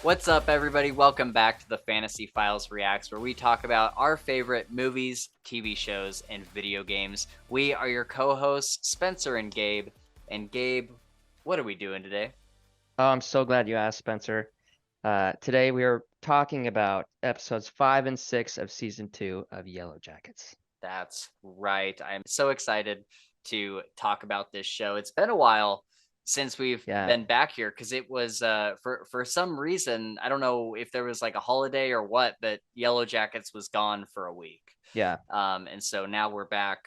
What's up, everybody? Welcome back to the Fantasy Files Reacts, where we talk about our favorite movies, TV shows, and video games. We are your co-hosts, Spencer and Gabe. And Gabe, what are we doing today? Oh, I'm so glad you asked, Spencer. Today we are talking about episodes 5 and 6 of season 2 of Yellowjackets. That's right. I'm so excited to talk about this show. It's been a while since we've Yeah, been back here because it was for some reason, I don't know if there was like a holiday or what, but Yellowjackets was gone for a week. yeah, And so now we're back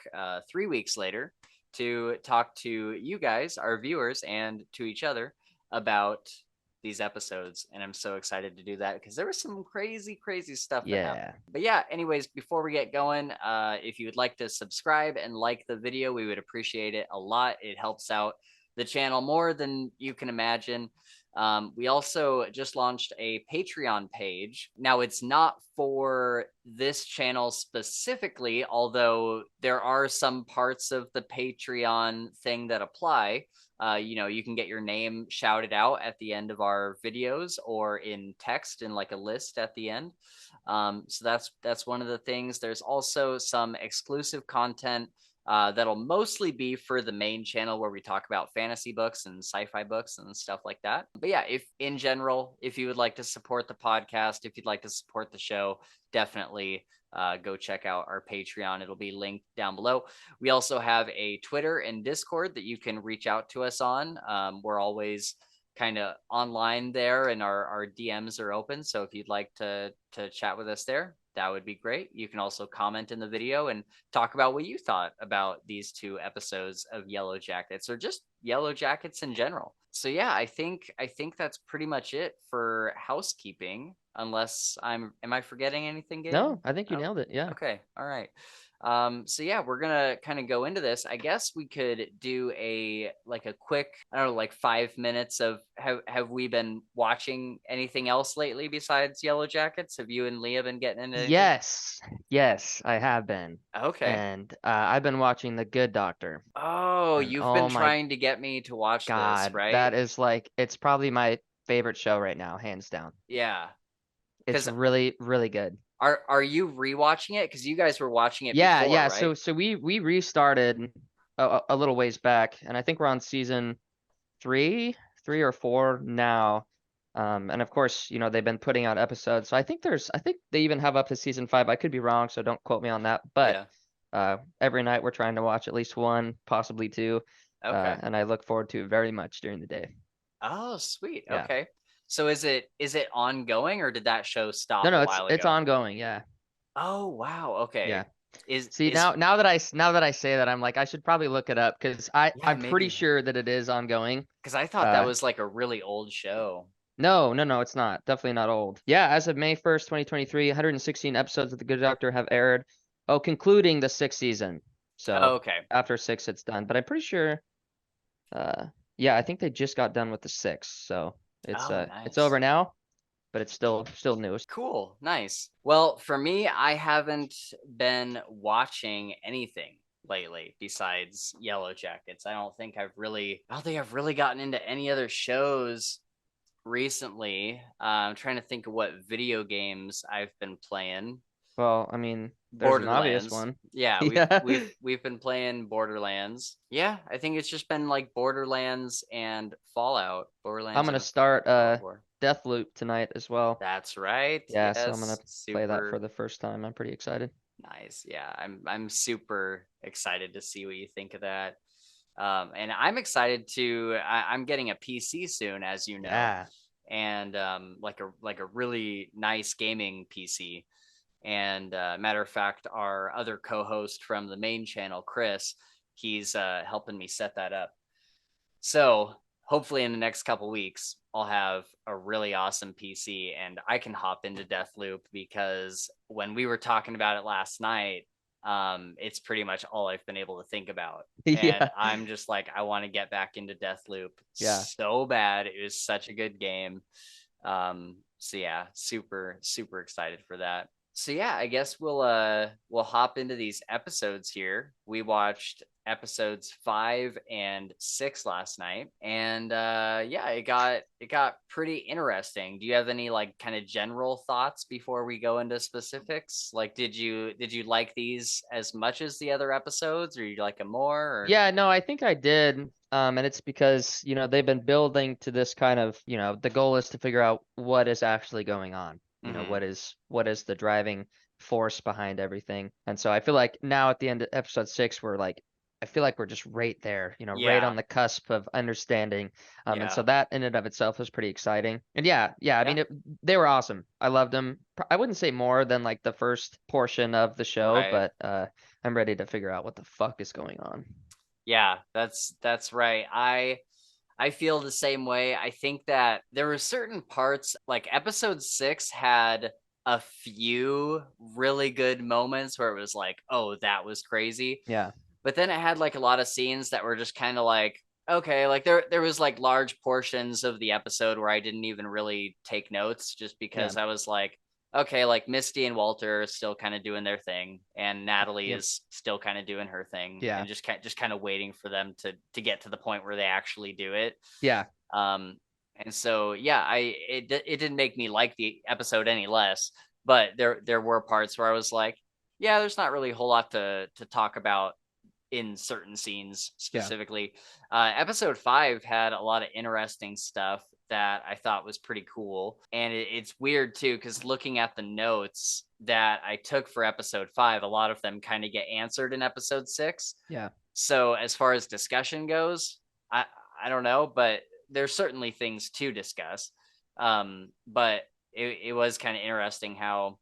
3 weeks later to talk to you guys, our viewers, and to each other about these episodes. And I'm so excited to do that because there was some crazy stuff that happened. yeah. But yeah, anyways, before we get going, if you would like to subscribe and like the video, we would appreciate it a lot. It helps out the channel more than you can imagine. We also just launched a Patreon page. Now, it's not for this channel specifically, although there are some parts of the Patreon thing that apply. You can get your name shouted out at the end of our videos or in text in like a list at the end. So that's one of the things. There's also some exclusive content that'll mostly be for the main channel where we talk about fantasy books and sci-fi books and stuff like that. But yeah, if in general, if you would like to support the podcast, if you'd like to support the show, definitely go check out our Patreon. It'll be linked down below. We also have a Twitter and Discord that you can reach out to us on. We're always kind of online there, and our DMs are open. So if you'd like to chat with us there, that would be great. You can also comment in the video and talk about what you thought about these two episodes of Yellowjackets or just Yellowjackets in general. So yeah, I think that's pretty much it for housekeeping. Unless am I forgetting anything, Gabe? No, I think you No. nailed it. Yeah. Okay. All right. So yeah, we're gonna kind of go into this. I guess we could do a quick, I don't know, like 5 minutes of have we been watching anything else lately besides Yellowjackets? Have you and Leah been getting into anything? Yes, yes, I have been. Okay. And I've been watching The Good Doctor. Oh, And you've been oh my trying to get me to watch this, God, right? that is like, it's probably my favorite show right now, hands down. Yeah. It's Because really, really good. are you rewatching it? Because you guys were watching it Yeah, before, yeah. right? So we restarted a little ways back, and I think we're on season three or four now. And of course, they've been putting out episodes. So I think they even have up to season 5. I could be wrong, so don't quote me on that. But Yeah. every night we're trying to watch at least one, possibly two. Okay. And I look forward to it very much during the day. Oh, sweet. Yeah. Okay. So is it ongoing or did that show No, stop a no, while it's ago? ongoing. Yeah. Oh, wow. Yeah. Okay. Is See, is now that I say that, I'm like, I should probably look it up because yeah, I'm pretty maybe sure that it is ongoing. because I thought that Uh, was like a really old show. No, it's not. Definitely not old. Yeah, as of May 1st, 2023, 116 episodes of The Good Doctor have aired. Oh, concluding the sixth season. Oh, So okay. after six, it's done. But I'm pretty sure, uh, yeah, I think they just got done with the sixth. So Oh, it's over nice. now, but it's still new. Cool. Nice. Well, for me, I haven't been watching anything lately besides Yellowjackets. I don't think I've really gotten into any other shows recently. I'm trying to think of what video games I've been playing. Well, I mean, there's an obvious Borderlands. one. Yeah, we've Yeah. we've we've been playing Borderlands. Yeah, I think it's just been like Borderlands and Fallout. I'm Borderlands gonna and start Fallout 4. Deathloop tonight as well. That's right. Yeah, so I'm gonna Yes, play that for super the first time. I'm pretty excited. nice. Yeah, I'm super excited to see what you think of that. And I'm excited to. I'm getting a PC soon, as you know, Yeah. and like a really nice gaming PC. And matter of fact, our other co-host from the main channel, Chris, he's helping me set that up. So hopefully in the next couple weeks, I'll have a really awesome PC and I can hop into Deathloop because when we were talking about it last night, it's pretty much all I've been able to think about. And Yeah. I'm just like, I want to get back into Deathloop Yeah. so bad. It was such a good game. So yeah, super excited for that. So yeah, I guess we'll hop into these episodes here. We watched episodes 5 and 6 last night, and yeah, it got pretty interesting. Do you have any like kind of general thoughts before we go into specifics? Like, did you like these as much as the other episodes, or you like them more? Or Yeah, no, I think I did. And it's because, they've been building to this kind of, the goal is to figure out what is actually going on. mm-hmm. What is the driving force behind everything. And so I feel like now at the end of episode 6, I feel like we're just right there, right Yeah, on the cusp of understanding. And yeah, so that in and of itself was pretty exciting. And yeah, I yeah, mean, they were awesome. I loved them. I wouldn't say more than like the first portion of the show, right. but I'm ready to figure out what the fuck is going on. Yeah, that's right. I feel the same way. I think that there were certain parts, like episode 6 had a few really good moments where it was like, oh, that was crazy. Yeah, But then it had like a lot of scenes that were just kind of like, okay, like there was like large portions of the episode where I didn't even really take notes just yeah, because I was like, okay, like Misty and Walter are still kind of doing their thing, and Natalie yep, is still kind of doing her thing, yeah, and just kind of waiting for them to get to the point where they actually do it. yeah, Um, and so yeah, it didn't make me like the episode any less, but there were parts where I was like, yeah, there's not really a whole lot to talk about in certain scenes yeah, specifically. Episode 5 had a lot of interesting stuff that I thought was pretty cool. And it's weird too, because looking at the notes that I took for episode 5, a lot of them kind of get answered in episode 6. yeah, So as far as discussion goes, I, I don't know, but there's certainly things to discuss. But it was kind of interesting how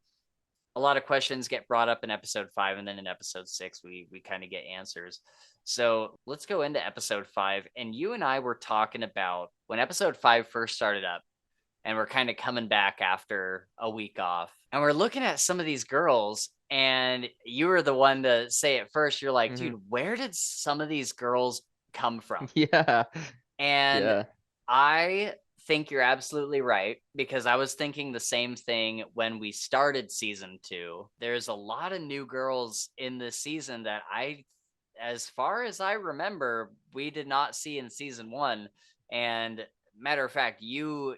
a lot of questions get brought up in episode 5, and then in episode 6 we kind of get answers. So let's go into episode 5. And you and I were talking about when episode 5 first started up, and we're kind of coming back after a week off, and we're looking at some of these girls, and you were the one to say it first. You're like, hmm dude, where did some of these girls come from? yeah, And yeah, I think you're absolutely right, because I was thinking the same thing when we started season 2. There's a lot of new girls in this season that as far as I remember, we did not see in season 1. And matter of fact, you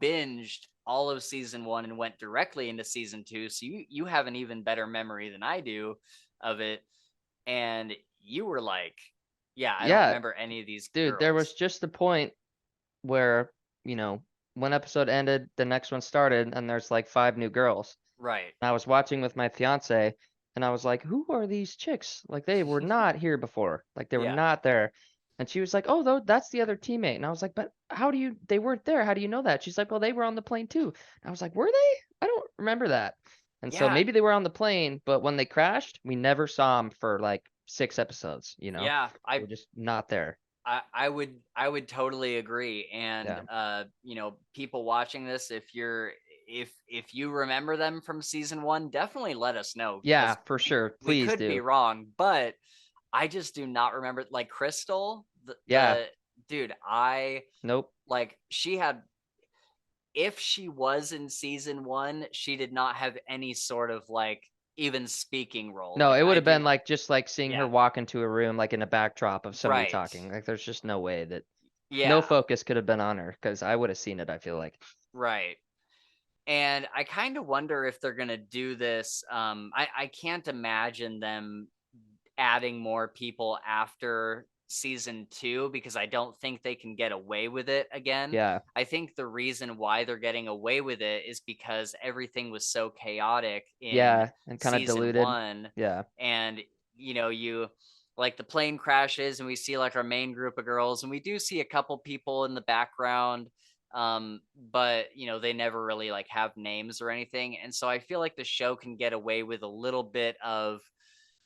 binged all of season 1 and went directly into season 2, so you have an even better memory than I do of it. And you were like, yeah, I don't yeah, remember any of these dude. There was girls. just the point where, you know, one episode ended, the next one started, and there's like 5 new girls. Right. And I was watching with my fiance, and I was like, "Who are these chicks? Like they were not here before. Like they were Yeah. not there." And she was like, "Oh, though that's the other teammate." And I was like, "But how do you? They weren't there. How do you know that?" She's like, "Well, they were on the plane too." And I was like, "Were they? I don't remember that." And so Yeah. maybe they were on the plane, but when they crashed, we never saw them for like 6 episodes. Yeah. They were just not there. I would totally agree. And Yeah. people watching this, if you remember them from season 1, definitely let us know, Yeah, because for sure. we Please could be do. wrong, but I just do not remember, like Crystal, Yeah. the dude, I Nope. like she had, if she was in season 1, she did not have any sort of like even speaking role. No, Like it would I have been do. like just like seeing her Yeah. walk into a room like in a backdrop of somebody Right. talking. Like there's just no way that no Yeah. focus could have been on her because I would have seen it, I feel like. Right. And I kind of wonder if they're gonna do this. I can't imagine them adding more people after season 2, because I don't think they can get away with it again. Yeah. I think the reason why they're getting away with it is because everything was so chaotic in Yeah. And kind of season diluted. 1. Yeah. And you like the plane crashes, and we see like our main group of girls, and we do see a couple people in the background, but they never really like have names or anything. And so I feel like the show can get away with a little bit of,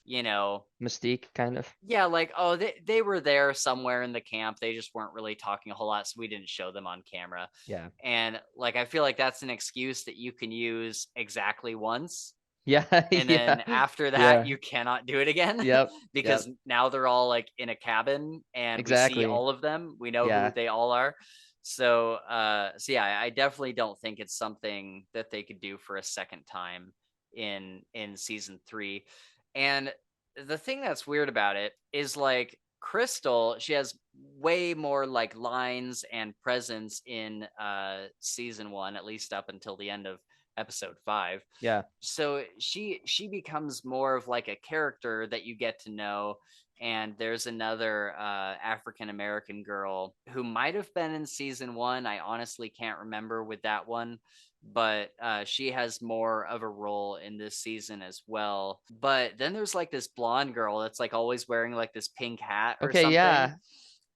you know Mystique, kind of. yeah, like, oh, they were there somewhere in the camp, they just weren't really talking a whole lot, so we didn't show them on camera. Yeah. And like I feel like that's an excuse that you can use exactly once, Yeah. and then Yeah. after that Yeah. you cannot do it again. Yep. Yep. Because now they're all like in a cabin, and we see Exactly. all of them, we know who Yeah. they all are. So yeah, I definitely don't think it's something that they could do for a second time in season 3. And the thing that's weird about it is like Crystal, she has way more like lines and presence in season 1, at least up until the end of episode 5. Yeah. So she becomes more of like a character that you get to know. And there's another African American girl who might have been in season 1. I honestly can't remember with that one, but she has more of a role in this season as well. But then there's like this blonde girl that's like always wearing like this pink hat or Okay, something, yeah.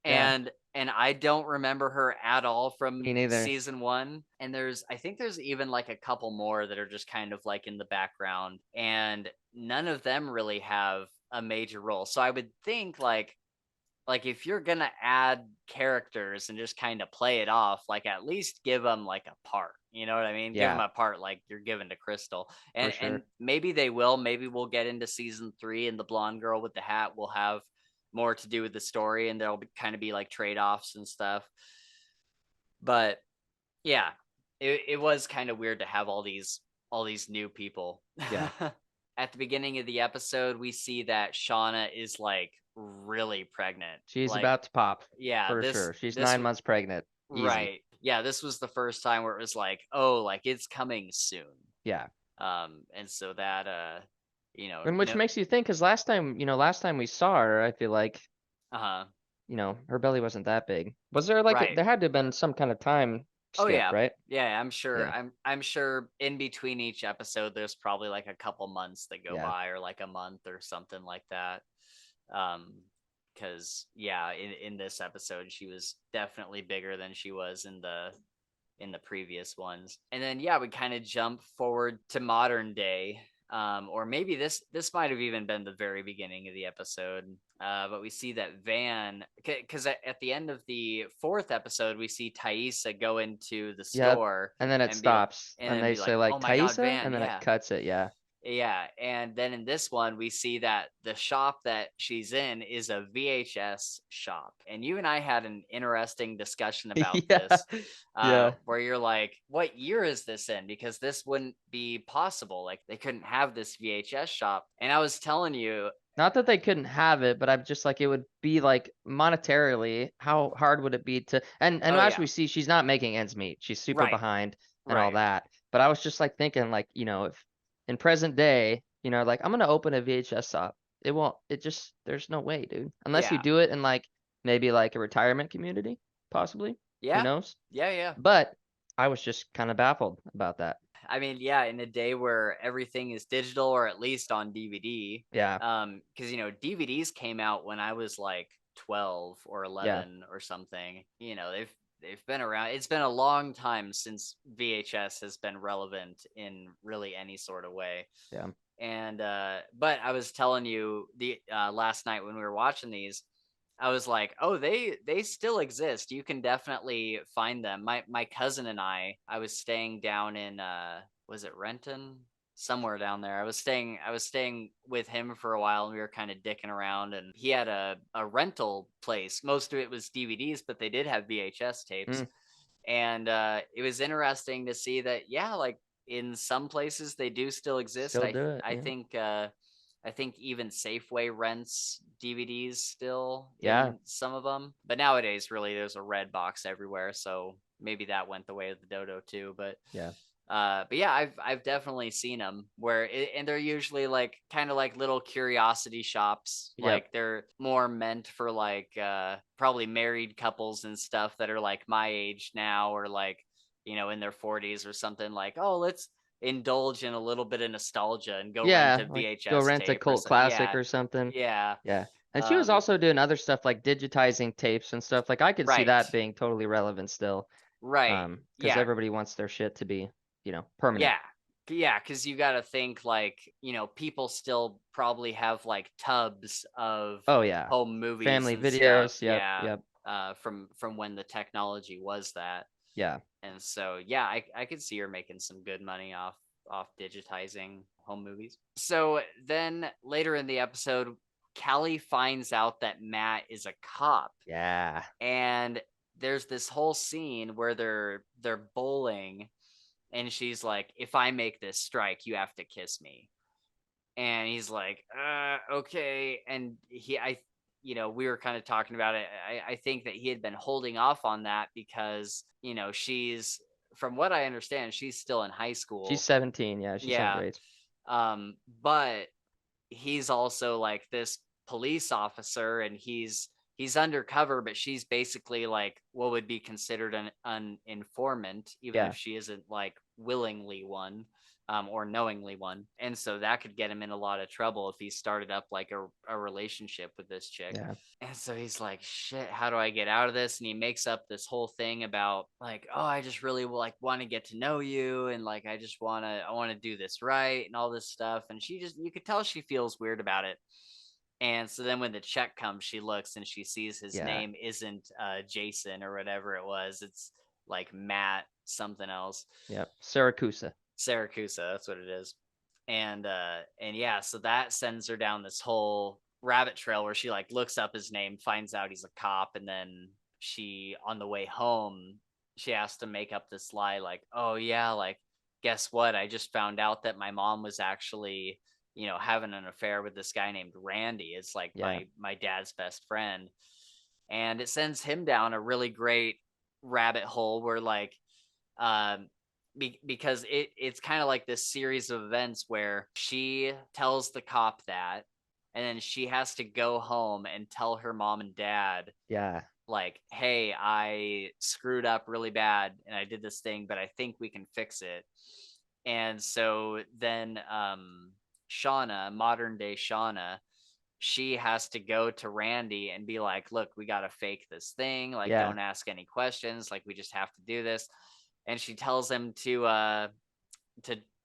Yeah. and I don't remember her at all Me from neither. season 1. And I think there's even like a couple more that are just kind of like in the background, and none of them really have a major role. So I would think like if you're gonna add characters and just kind of play it off, like at least give them like a part. You know what I mean? Give them Yeah, a part like you're giving to Crystal, for and sure. maybe they will. Maybe we'll get into season 3, and the blonde girl with the hat will have more to do with the story, and there'll be kind of be like trade offs and stuff. But yeah, it was kind of weird to have all these new people. Yeah. At the beginning of the episode, we see that Shauna is like really pregnant. She's Like, about to pop yeah, for sure. She's this 9 months pregnant. Easy. right. Yeah, this was the first time where it was like, oh, like it's coming soon. Yeah. And so that And which no, makes you think, because last time we saw her, I feel like, uh-huh. her belly wasn't that big. Was there like Right. there had to have been some kind of time Oh skip, yeah. right? Yeah, I'm sure. Yeah. I'm sure in between each episode there's probably like a couple months that go Yeah. by, or like a month or something like that. Um because yeah, in this episode she was definitely bigger than she was in the previous ones. And then yeah, we kind of jump forward to modern day. Or maybe this might have even been the very beginning of the episode. But we see that Van, because at the end of the 4th episode, we see Thaisa go into the Yep. store And then it and be like, stops, and they be say like, like "Oh my God, Thaisa, Van, and then it yeah." cuts it. Yeah. Yeah, and then in this one, we see that the shop that she's in is a VHS shop. And you and I had an interesting discussion about Yeah. this, Yeah. where you're like, what year is this in? Because this wouldn't be possible. Like, they couldn't have this VHS shop. And I was telling you, Not that they couldn't have it, but I'm just like it would be like monetarily, how hard would it be to and oh, as yeah, we see, she's not making ends meet. She's super right, behind and all right. that. But I was just like thinking like, if in present day, like I'm gonna open a VHS shop. It won't it just there's no way, dude. Unless you Yeah, do it in like maybe like a retirement community, possibly. Who yeah, knows? yeah, yeah. But I was just kind of baffled about that. I mean, yeah, in a day where everything is digital or at least on DVD, Yeah. because DVDs came out when I was like 12 or Yeah. 11 or something. They've been around. It's been a long time since VHS has been relevant in really any sort of way. Yeah. And but I was telling you the last night when we were watching these, I was like, oh, they still exist. You can definitely find them. My cousin and I was staying down in was it Renton? Somewhere down there. I was staying with him for a while, and we were kind of dicking around, and he had a rental place. Most of it was DVDs, but they did have VHS tapes. Mm, And it was interesting to see that, yeah, like in some places they do still exist. still do it. I Yeah. think I think even Safeway rents DVDs still Yeah. in some of them. But nowadays, really, there's a red box everywhere, so maybe that went the way of the dodo too. Yeah. But yeah, I've definitely seen them and they're usually like kind of like little curiosity shops. Yep. Like they're more meant for like probably married couples and stuff that are like my age now, or like in their 40s or something. Like, oh, let's indulge in a little bit of nostalgia and go rent Yeah, a like go VHS rent a tape or cult something. classic Yeah, or something. yeah, Yeah. And she was um, also doing other stuff like digitizing tapes and stuff. Like I could see right, that being totally relevant still. right, Because yeah, everybody wants their shit to be, permanent. yeah, yeah, because you got to think like people still probably have like tubs of Oh yeah. home movies Family and stuff. videos. Yep. Yeah, Yep. from when the technology was that. Yeah. And so yeah, I could see her making some good money off digitizing home movies. So then later in the episode, Callie finds out that Matt is a cop, Yeah. and there's this whole scene where they're bowling, and she's like, if I make this strike, you have to kiss me. And he's like, okay. And we were kind of talking about it. I think that he had been holding off on that because, she's, from what I understand, she's still in high She's school. 17. Yeah, she's in Yeah. grades. But he's also like this police officer, and he's undercover, but she's basically like what would be considered an informant, even Yeah. if she isn't like willingly one, or knowingly one. And so that could get him in a lot of trouble if he started up like a relationship with this chick. Yeah. And so he's like, shit, how do I get out of this? And he makes up this whole thing about like, oh, I just really like want to get to know you, and like I want to do this right and all this stuff. And you could tell she feels weird about it. And so then when the check comes, she looks and she sees his Yeah. name isn't Jason or whatever it was. It's like Matt something else. Yep. Saracusa. Saracusa, that's what it is. And yeah, so that sends her down this whole rabbit trail where she like looks up his name, finds out he's a cop, and then she, on the way home, she has to make up this lie like, oh yeah, like guess what, I just found out that my mom was actually, having an affair with this guy named Randy. It's like Yeah. my dad's best friend. And it sends him down a really great rabbit hole where like, um because it's kind of like this series of events where she tells the cop that, and then she has to go home and tell her mom and dad Yeah. like, hey, I screwed up really bad and I did this thing, but I think we can fix it. And so then Shauna, modern day Shauna, she has to go to Randy and be like, look, we got to fake this thing, like Yeah. don't ask any questions, like we just have to do this. And she tells him to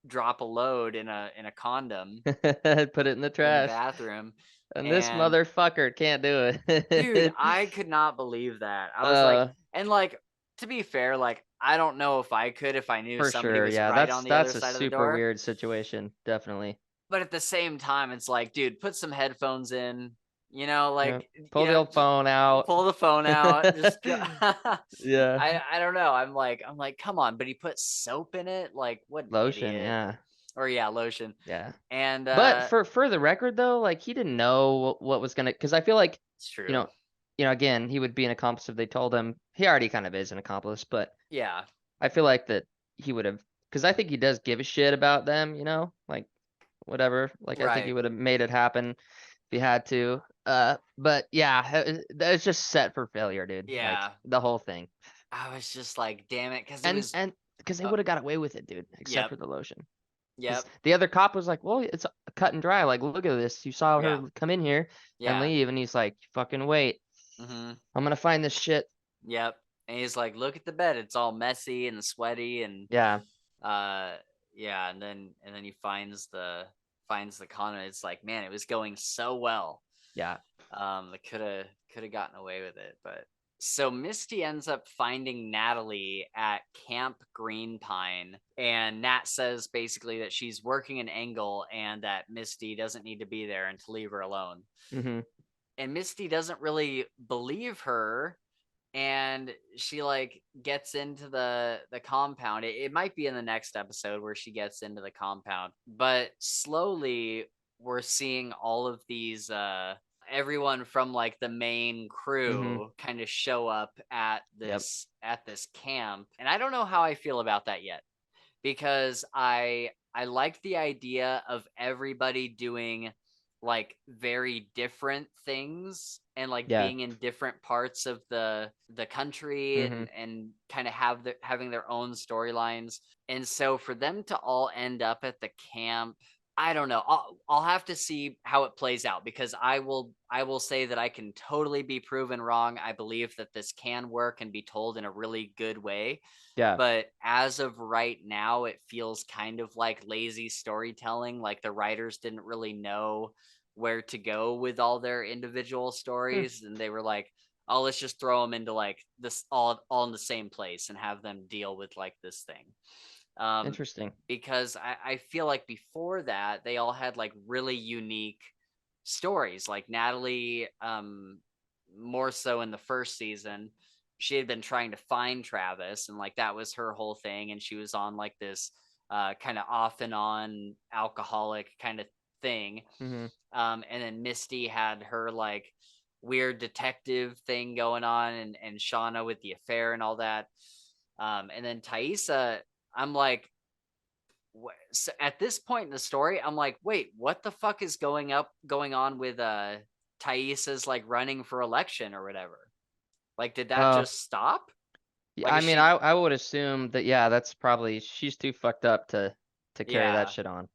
drop a load in a condom Put it in the in the trash. bathroom. And this And motherfucker can't do dude, it. I could not believe that. I was like, uh, and like, to be fair, like I don't know if I could, if I knew for somebody sure. was Yeah, right on the other that's a side of the super door. weird situation. Definitely. But at the same time, it's like, dude, put some headphones in, Yeah. like, Pull the old phone out. pull the phone out, just go. Yeah. I don't know. I'm like, come on, but he put soap in it. Like, what an Lotion. idiot. Yeah. Or yeah, lotion. Yeah. And But for the record though, like he didn't know what was gonna, because I feel like, it's you true. know, again, he would be an accomplice if they told him. He already kind of is an accomplice, but Yeah. I feel like that he would have, because I think he does give a shit about them, like whatever. Like I think he Right. would have made it happen if he had to. But yeah, it's just set for failure, dude. Like Yeah. the whole thing. I was just like, damn it, because it And was. and because they Uh, would have got away with it, dude, except yep. for the lotion. Because Yep. the other cop was like, well, it's cut and dry. Like, look at this. You saw Yeah. her come in here and Yeah. leave. And he's like, fucking wait. Mm-hmm. I'm going to find this shit. Yep. And he's like, look at the bed. It's all messy and sweaty, and Yeah. uh yeah, and then he finds the condom. It's like, man, it was going so well. Yeah. They could have gotten away with it. But so Misty ends up finding Natalie at Camp Green Pine, and Nat says basically that she's working an angle and that Misty doesn't need to be there and to leave her alone. Mm-hmm. And Misty doesn't really believe her, and she like gets into the compound. It might be in the next episode where she gets into the compound, but slowly we're seeing all of these everyone from like the main Mm-hmm. crew kind of show up at Yep. this camp. And I don't know how I feel about that yet, because I like the idea of everybody doing like very different things and like Yeah. being in different parts of the country, Mm-hmm. and kind of having their own storylines. And so for them to all end up at the camp, I don't know. I'll have to see how it plays out, because I will say that I can totally be proven wrong. I believe that this can work and be told in a really good way. Yeah. But as of right now, it feels kind of like lazy storytelling. Like the writers didn't really know where to go with all their individual Hmm. stories, and they were like, "Oh, let's just throw them into like this all in the same place and have them deal with like this thing." Um, Interesting. because I feel like before that they all had like really unique stories. Like Natalie, more so in the first season, she had been trying to find Travis, and like that was her whole thing, and she was on like this kind of off and on alcoholic kind of thing. Mm-hmm. And then Misty had her like weird detective thing going on, and Shauna with the affair and all that. And then Thaisa, I'm like, so at this point in the story, I'm like, wait, what the fuck is going on with Thaisa's like running for election or whatever? Like, did that Oh, just stop? yeah, Like, I is mean, she? I would assume that, yeah, that's probably, she's too fucked up to carry that Yeah, shit on.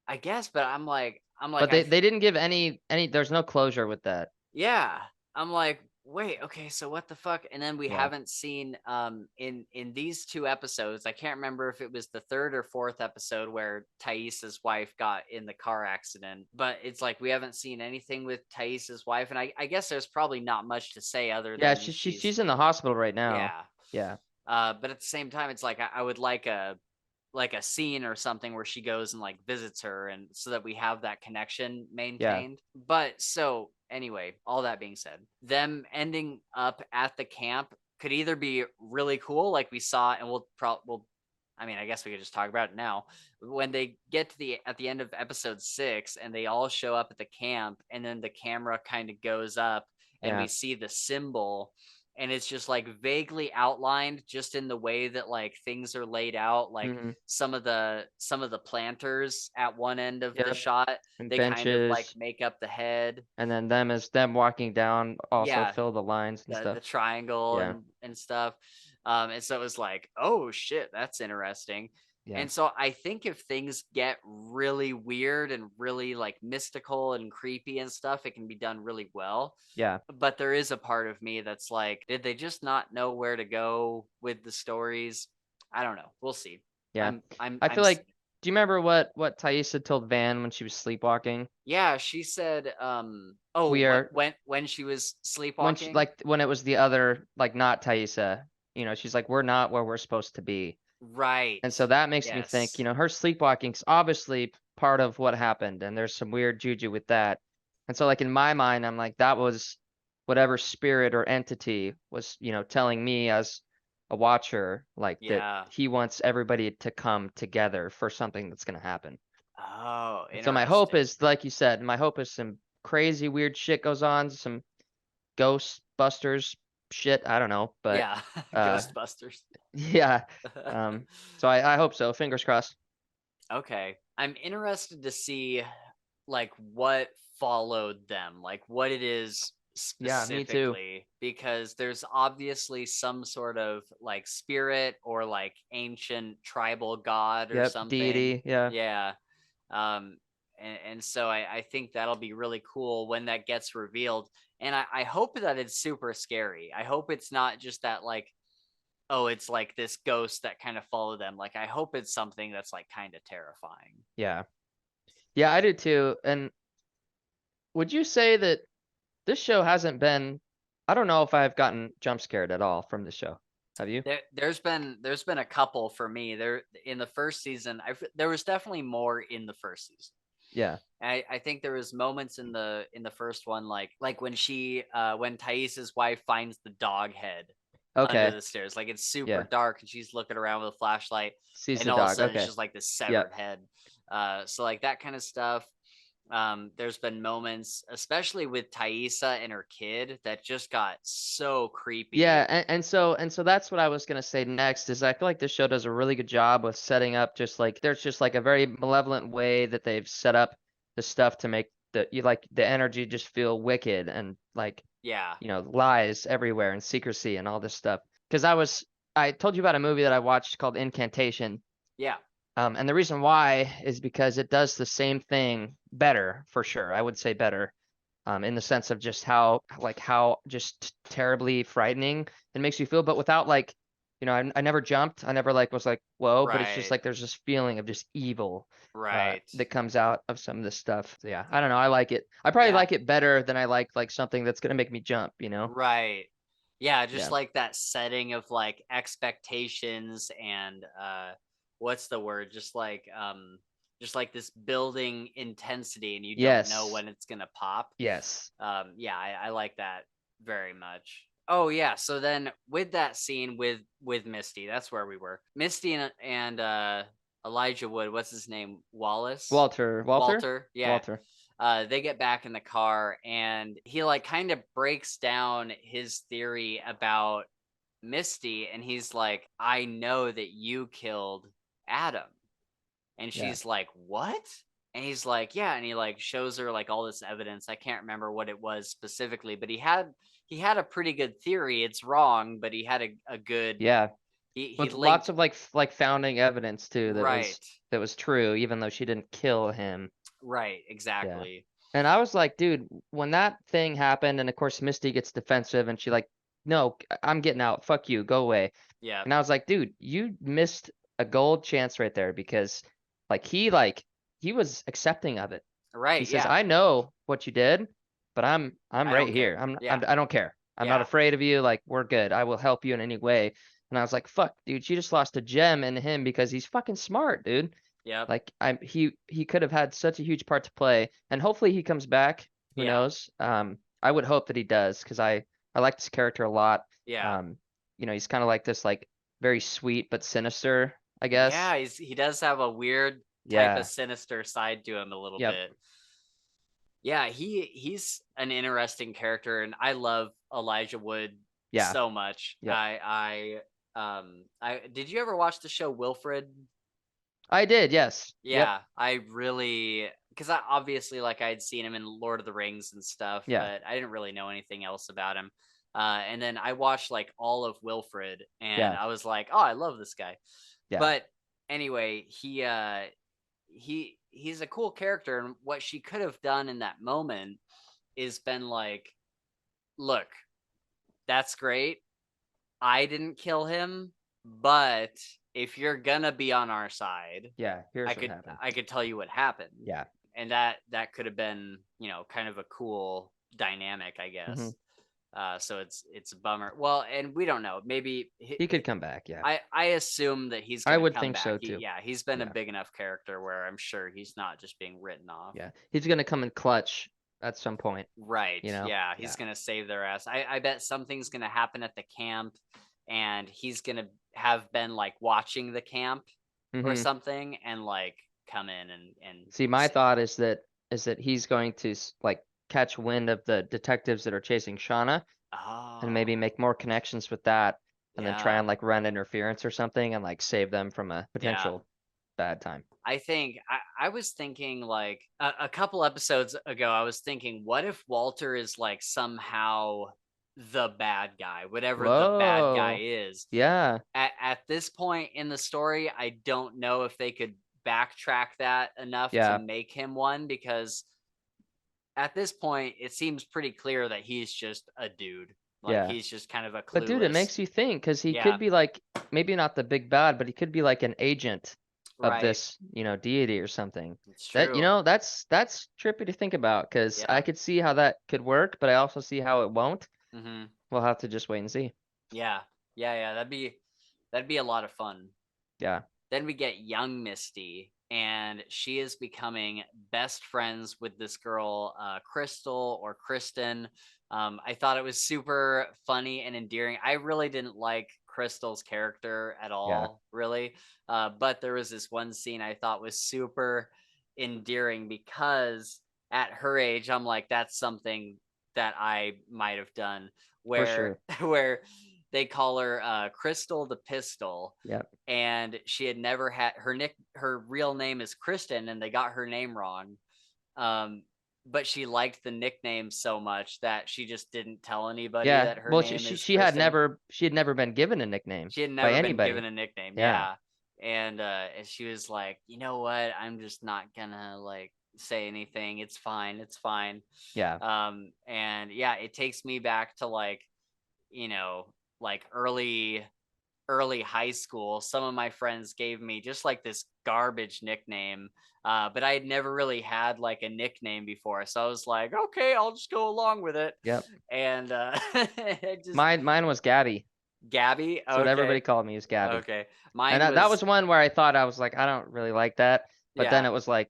I guess, but I'm like, But they didn't give any, there's no closure with that. yeah, I'm like, wait, okay, so what the fuck? And then we Yeah. haven't seen in these two episodes, I can't remember if it was the third or fourth episode where Thaisa's wife got in the car accident, but it's like we haven't seen anything with Thaisa's wife, and I guess there's probably not much to say other Yeah, than she's she's in the hospital right now. yeah. Yeah. But at the same time, it's like I would like a scene or something where she goes and like visits her, and so that we have that connection Yeah. maintained. But so anyway, all that being said, them ending up at the camp could either be really cool like we saw, and we'll I mean, I guess we could just talk about it now. When they get to the at the end of episode 6 and they all show up at the camp, and then the camera kind of goes up and we Yeah. see the symbol, and it's just like vaguely outlined just in the way that like things are laid out, like Mm-hmm. some of the planters at one end of the Yep. shot, And they kind of like benches, make up the head. and then them walking down also Yeah, fill the lines and the stuff. triangle Yeah. and stuff. And so it was like, oh shit, that's interesting. Yeah. And so I think if things get really weird and really like mystical and creepy and stuff, it can be done really well. Yeah. But there is a part of me that's like, did they just not know where to go with the stories? I don't know. We'll see. Yeah. I'm I'm I I'm feel like, do you remember what Thaisa told Van when she was sleepwalking? yeah, she said oh, We what are when she was when she, sleepwalking? like when it was the other, like not Thaisa, she's like, we're not where we're supposed to be. Right. And so that makes me think, Yes. her sleepwalking's obviously part of what happened, and there's some weird juju with that. And so, like, in my mind, I'm like, that was whatever spirit or entity was, telling me as a watcher, like that Yeah. he wants everybody to come together for something that's going to happen. Oh, And so my hope interesting. is, like you said, my hope is some crazy weird shit goes on, some Ghostbusters shit. I don't know, but Yeah. uh, Ghostbusters. yeah. So I hope so. Fingers crossed. Okay. I'm interested to see like what followed them, like what it is Yeah, me too. specifically, because there's obviously some sort of like spirit or like ancient tribal god or Yep, something. deity. Yeah, Yeah. Um, and so I think that'll be really cool when that gets revealed. And I hope that it's super scary. I hope it's not just that like, oh, it's like this ghost that kind of follow them. Like I hope it's something that's like kind of terrifying. yeah, yeah. I do too. And would you say that this show hasn't been? I don't know if I've gotten jump scared at all from this show. Have you? There's been a couple for me there in the first season. There was definitely more in the first season. Yeah. I think there was moments in the first one, like when when Thaisa's wife finds the dog head under Okay. the stairs, like it's super Yeah. dark and she's looking around with a flashlight, Sees and the all of a dog. sudden it's Okay. just like this Yep. severed head. So like that kind of stuff. There's been moments, especially with Thaisa and her kid, that just got so Yeah, creepy. and so that's what I was gonna say next is I feel like this show does a really good job with setting up, just like there's just like a very malevolent way that they've set up the stuff to make the energy just feel wicked, and like Yeah, lies everywhere and secrecy and all this stuff. Because I told you about a movie that I watched called Incantation. yeah, And the reason why is because it does the same thing better, for sure. I would say better, in the sense of just how just terribly frightening it makes you feel, but without like, I never jumped. I never like was like, whoa, but it's just right, like there's this feeling of just evil right, that comes out of some of this stuff. So, yeah, I don't know. I like it. I probably yeah. like it better than I like something that's gonna make me jump. Right. Yeah, just Yeah. like that setting of like expectations and what's the word? Just like this building intensity and you don't know Yes. when it's gonna pop. Yes. Yeah, I like that very much. Oh yeah. So then with that scene with Misty, that's where we were. Misty and Elijah Wood, what's his name? Wallace? Walter, Walter. Yeah. Walter. They get back in the car and he like kind of breaks down his theory about Misty and he's like, I know that you killed Adam. And Yeah, she's like, what? And he's like, yeah. And he like shows her like all this evidence. I can't remember what it was specifically, but he had a pretty good theory. It's wrong, but he had a good yeah. he With lots linked of like founding evidence too right. that was true, even though she didn't kill him. Right, Yeah. exactly. And I was like, dude, when that thing happened, and of course Misty gets defensive and she like, no, I'm getting out. Fuck you, go away. Yeah. And I was like, dude, you missed a gold chance right there because like he was accepting of it. He Right, says, yeah. I know what you did, but I'm I right don't here. care. Yeah. I don't care. I'm not Yeah. afraid of you. Like, we're good. I will help you in any way. And I was like, fuck, dude, you just lost a gem in him because he's fucking smart, dude. Yep. Like he could have had such a huge part to play, and hopefully he comes back. Who Yeah. knows? I would hope that he does because I like this character a lot. Yeah. Um, he's kind of like this like very sweet but sinister, I guess. Yeah, he does have a weird type of Yeah. sinister side to him a little Yep. bit. Yeah, he's an interesting character and I love Elijah Wood Yeah. so much. Yep. I did you ever watch the show Wilfred? I did. Yes. Yep. Yeah, I really because I obviously like I'd seen him in Lord of the Rings and stuff, Yeah. but I didn't really know anything else about him. And then I watched like all of Wilfred, and Yeah. I was like, oh, I love this guy. Yeah. But anyway, he's a cool character, and what she could have done in that moment is been like, look, that's great. I didn't kill him, but if you're gonna be on our side, Yeah. I Here's what could happened. I could tell you what happened. Yeah. And that could have been, kind of a cool dynamic, I Hmm. guess. So it's a bummer. Well, and we don't know. Maybe He could come back. Yeah. I assume that he's I gonna would come think back. so too. Yeah, he's been a Yeah. big enough character where I'm sure he's not just being written off. Yeah. He's gonna come in clutch at some point. Right. Yeah, he's Yeah. gonna save their ass. I bet something's gonna happen at the camp, and he's gonna have been like watching the camp or Hmm. something, and like come in and See, my thought is that he's going to like catch wind of the detectives that are chasing Shauna and oh maybe make more connections with that and then try yeah and like run interference or something and like save them from a yeah. potential bad time. I think I was thinking like a couple episodes ago, I was thinking, what if Walter is like somehow the bad guy, whatever the bad guy Whoa. is. Yeah. At this point in the story, I don't know if they could backtrack that enough to Yeah. make him one because at this point, it seems pretty clear that he's just a dude. Like Yeah. he's just kind of a But dude, it clueless. makes you think because he Yeah, could be like maybe not the big bad, but he could be like an agent of right. this, deity or something. It's That, true. that's trippy to think about because I Yeah. could see how that could work, but I also see how it won't. Mm-hmm. We'll have to just wait and see. Yeah. Yeah. Yeah. That'd be a lot of fun. Yeah. Then we get young Misty, and she is becoming best friends with this girl, Crystal or Kristen. I thought it was super funny and endearing. I really didn't like Crystal's character at Yeah. all, really. But there was this one scene I thought was super endearing because at her age, I'm like, that's something that I might have done. For Where sure. where they call her Crystal the Pistol, Yep. and she had never had her real name is Kristen, and they got her name wrong. Um, but she liked the nickname so much that she just didn't tell anybody Yeah. that her Well, she, name she is she had Kristen. never been given a nickname She had by never been given anybody. a nickname. Yeah. Yeah. And she was like, you know what? I'm just not gonna like say anything. It's fine. It's fine. Yeah. And yeah, it takes me back to like, you know, like early high school. Some of my friends gave me just like this garbage nickname, but I had never really had like a nickname before, so I was like, okay, I'll just go along with it. Yep. And it just Mine was Gabby. Gabby. That's what everybody Okay, call me is Gabby. okay. And Mine that was was one where I thought I was like, I don't really like that. But then yeah. it was like,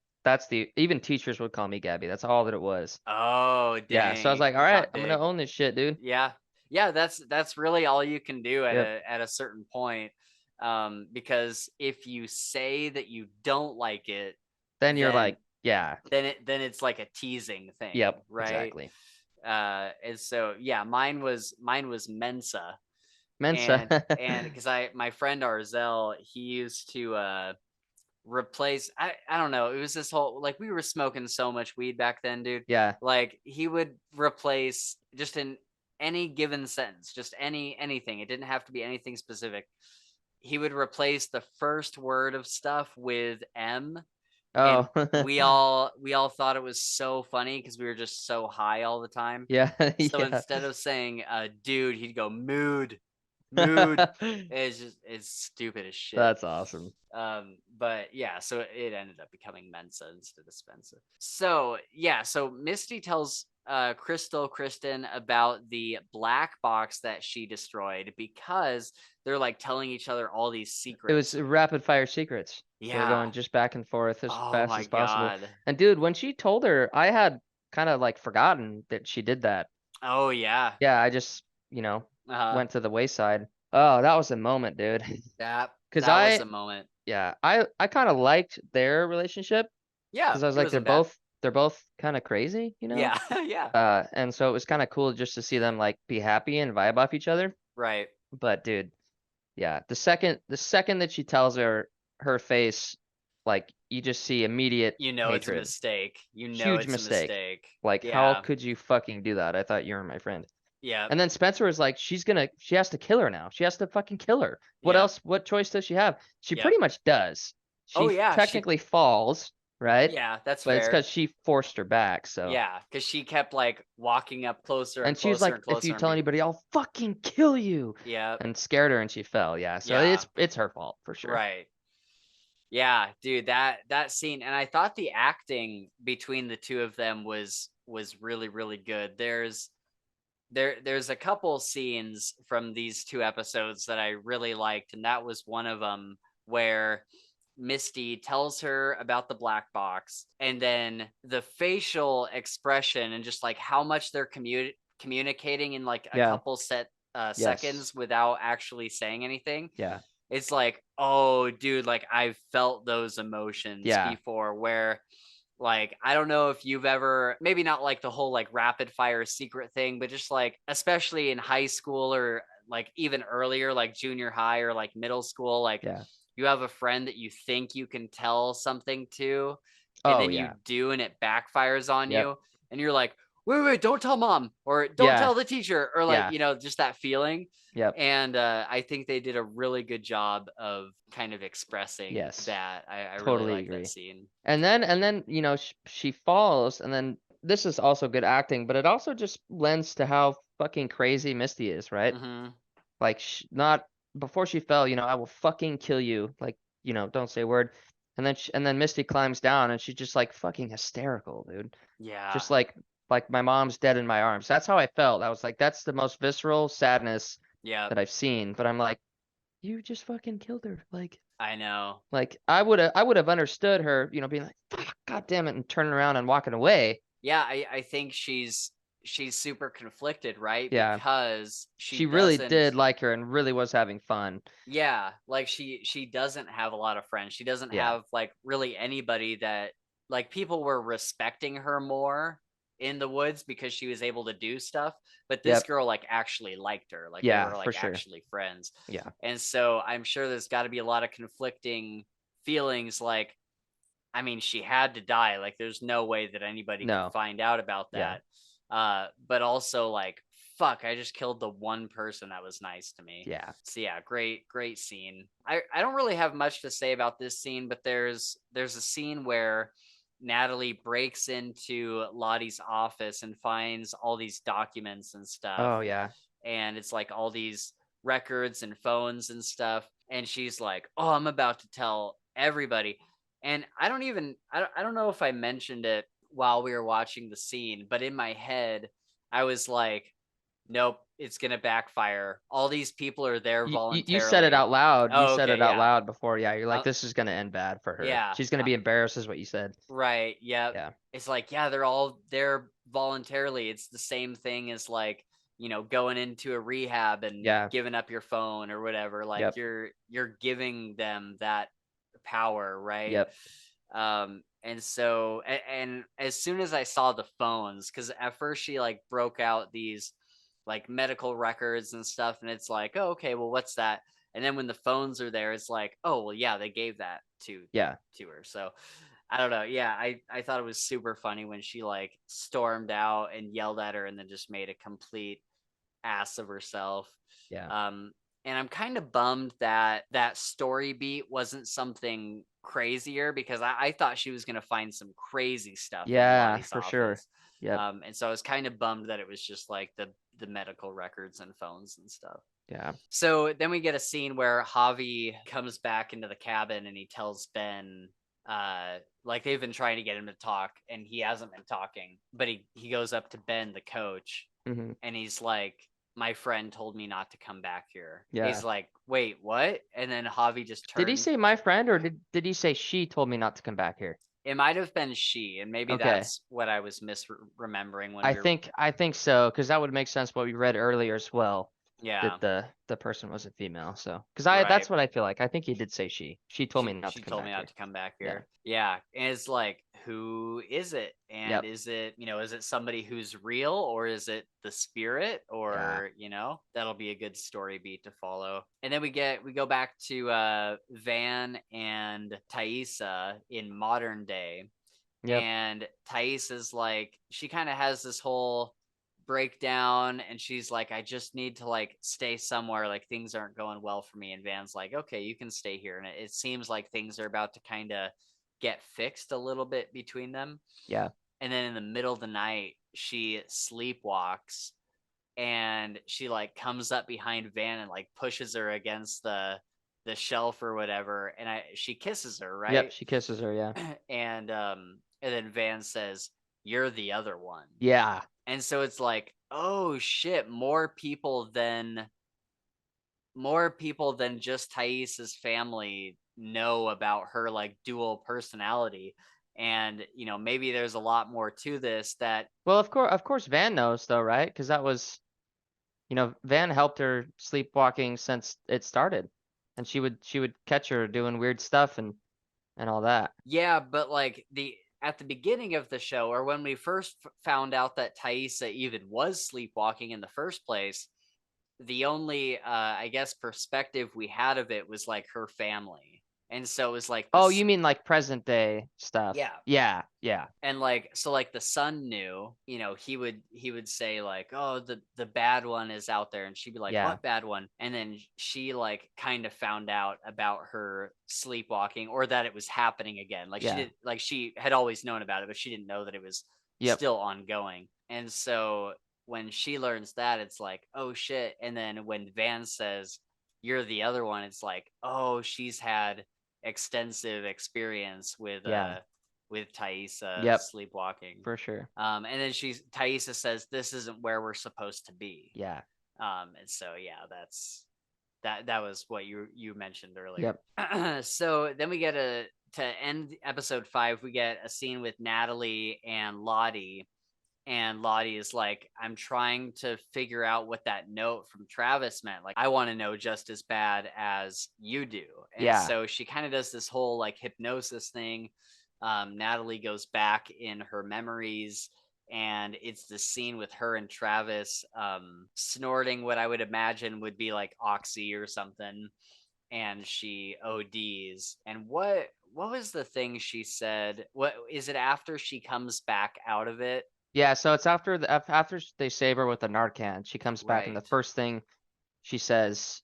even teachers would call me Gabby. That's all that it was. Oh Yeah. So I was dang, like, all it right, got I'm gonna big. own this shit, dude. Yeah. Yeah, that's really all you can do at Yep. a certain point. Because if you say that you don't like it, Then you're then like, yeah. then it's like a teasing thing, Yep. right? Exactly. And so yeah, mine was Mensa. Mensa. And because my friend Arzel, he used to replace, I don't know, it was this whole, like, we were smoking so much weed back then, dude. Yeah. Like, he would replace, just in any given sentence, just anything, it didn't have to be anything specific, he would replace the first word of stuff with M. And Oh. we all thought it was so funny because we were just so high all the time. Yeah. So Yeah. instead of saying dude, he'd go mood. It's stupid as shit. That's awesome. But yeah, so it ended up becoming Mensa instead of Spencer. So yeah, so Misty tells Kristen about the black box that she destroyed because they're like telling each other all these It was secrets. rapid fire secrets. They're Yeah. going just back and forth as Oh fast my as possible. god. And dude, when she told her, I had kind of like forgotten that she did that. Oh yeah. Yeah, I just, Uh went to the wayside. Oh, that was a moment, dude. that Cause that was a moment. yeah, I kind of liked their relationship Yeah, because I was it like, wasn't bad. they're both kind of crazy, you know? Yeah. Yeah. And so it was kind of cool just to see them like be happy and vibe off each other. Right. But dude, yeah, the second that she tells her face, like you just see immediate You know it's a hatred. mistake. You know Huge it's a mistake. mistake. Like, how Yeah. could you fucking do that? I thought you were my friend. Yeah. And then Spencer was like, she has to kill her now. She has to fucking kill her. What Yeah. else? What choice does she have? She Yep. pretty much does. Oh She yeah, she technically falls, right? yeah, that's But it's fair. because she forced her back. So, Yeah, because she kept like walking up closer and and she was closer like, and if you closer and tell being, anybody, I'll fucking kill you. yeah, And scared her and she fell. Yeah. So yeah, it's her fault for sure. right. Yeah, dude, that scene, and I thought the acting between the two of them was really, really good. There's a couple scenes from these two episodes that I really liked, and that was one of them where Misty tells her about the black box, and then the facial expression and just like how much they're communicating in like a Yeah. couple Yes. seconds without actually saying anything. Yeah. It's like, oh, dude, like I've felt those emotions Yeah. before where, like, I don't know if you've ever, maybe not like the whole like rapid fire secret thing, but just like, especially in high school or like even earlier, like junior high or like middle school, like Yeah. you have a friend that you think you can tell something to, and Oh then you yeah. do and it backfires on Yep. you. And you're like, wait, don't tell mom or don't Yeah. tell the teacher or like, Yeah. just that feeling. Yep. And I think they did a really good job of kind of expressing Yes. that. I really Totally like that agree. scene. And then she falls, and then this is also good acting, but it also just lends to how fucking crazy Misty is, right? Hmm. Like, not before she fell, I will fucking kill you. Like, don't say a word. And then Misty climbs down, and she's just like fucking hysterical, dude. Yeah. Just like my mom's dead in my arms. That's how I felt. I was like, that's the most visceral sadness Yeah. that I've seen. But I'm like, you just fucking killed her. I know. Like I would have understood her, being like, fuck, god damn it, and turning around and walking away. Yeah, I think she's super conflicted, right? Yeah. Because she She really doesn't, did like her and really was having fun. yeah, like she doesn't have a lot of friends. She doesn't Yeah. have like really anybody that, like, people were respecting her more in the woods because she was able to do stuff, but this Yep. girl like actually liked her. Like they Yeah, were for like sure. actually friends. Yeah. And so I'm sure there's got to be a lot of conflicting feelings, like, I mean, she had to die. Like, there's no way that anybody could No. find out about Yeah. that. But also, like, fuck, I just killed the one person that was nice to me. Yeah. So yeah, great scene. I don't really have much to say about this scene, but there's a scene where Natalie breaks into Lottie's office and finds all these documents and stuff. Oh yeah. And it's like all these records and phones and stuff. And she's like, "Oh, I'm about to tell everybody." And I don't know if I mentioned it while we were watching the scene, but in my head, I was like, nope, it's gonna backfire. All these people are there You said it voluntarily. out loud. You Oh, said it okay, out yeah. loud before. Yeah, you're like, Uh, this is gonna end bad for her. yeah. She's gonna be embarrassed, is what you said. Right. Yep. Yeah. It's like, yeah, they're all there voluntarily. It's the same thing as like going into a rehab and Yeah. giving up your phone or whatever. Like Yep. you're giving them that power, right? Yep. And so and as soon as I saw the phones, because at first she like broke out these like medical records and stuff, and it's like, oh, okay, well, what's that? And then when the phones are there, it's like, oh, well, yeah, they gave that Yeah. to her. So I don't know. Yeah, I thought it was super funny when she like stormed out and yelled at her and then just made a complete ass of herself. Yeah. Um, and I'm kind of bummed that that story beat wasn't something crazier, because I thought she was gonna find some crazy stuff in Yeah, Lottie's for sure. office. Yep. And so I was kind of bummed that it was just like the medical records and phones and stuff. Yeah. So then we get a scene where Javi comes back into the cabin and he tells Ben, like they've been trying to get him to talk and he hasn't been talking, but he goes up to Ben, the coach, Hmm. and he's like, my friend told me not to come back here. Yeah. He's like, wait, what? And then Javi just Did he turns. say my friend, or did he say she told me not to come back here? It might have been she, and maybe Okay. that's what I was misremembering when I we were. think I think so, because that would make sense what we read earlier as well, Yeah, that the person was a female. So, because right. that's what I feel like. I think he did say she. She told me not to She come told me back not here. to come back Yeah. here. Yeah, and it's like, who is it? And Yep. is it, is it somebody who's real, or is it the spirit, Yeah. or that'll be a good story beat to follow. And then we go back to Van and Thaisa in modern day, Yep. and Thais is like, she kind of has this whole breakdown and she's like, I just need to like stay somewhere, like things aren't going well for me. And Van's like, okay, you can stay here. And it seems like things are about to kind of get fixed a little bit between them. Yeah. And then in the middle of the night, she sleepwalks and she like comes up behind Van and like pushes her against the shelf or whatever, and she kisses her, Yep. right? She kisses her. Yeah. And then Van says, "You're the other one." Yeah. And so it's like, oh shit, more people than just Thais's family know about her like dual personality. And maybe there's a lot more to this that. Well, of course, Van knows though, right? Because that was, Van helped her sleepwalking since it started, and she would catch her doing weird stuff and all that. Yeah, but like the at the beginning of the show, or when we first found out that Thaisa even was sleepwalking in the first place, the only I guess perspective we had of it was like her family. And so it was like Oh, you mean like present day stuff? yeah. Yeah. Yeah. And like, so like the son knew, he would say like, oh, the bad one is out there, and she'd be like, Yeah. what bad one? And then she like kind of found out about her sleepwalking, or that it was happening again. Like she Yeah. did, like she had always known about it, but she didn't know that it was Yep. still ongoing. And so when she learns that, it's like, oh shit. And then when Van says, you're the other one, it's like, oh, she's had extensive experience Yeah. with Thaisa Yep. sleepwalking. For sure. And then Thaisa says, this isn't where we're supposed to be. Yeah. And so yeah, that was what you mentioned earlier. Yep. So then we get to end episode 5, we get a scene with Natalie and Lottie. And Lottie is like, I'm trying to figure out what that note from Travis meant. Like, I want to know just as bad as you do. And Yeah. so she kind of does this whole like hypnosis thing. Natalie goes back in her memories, and it's the scene with her and Travis snorting what I would imagine would be like oxy or something. And she ODs. And what was the thing she said? What is it after she comes back out of it? Yeah. So it's after they save her with the Narcan, she comes back, and the Right. first thing she says,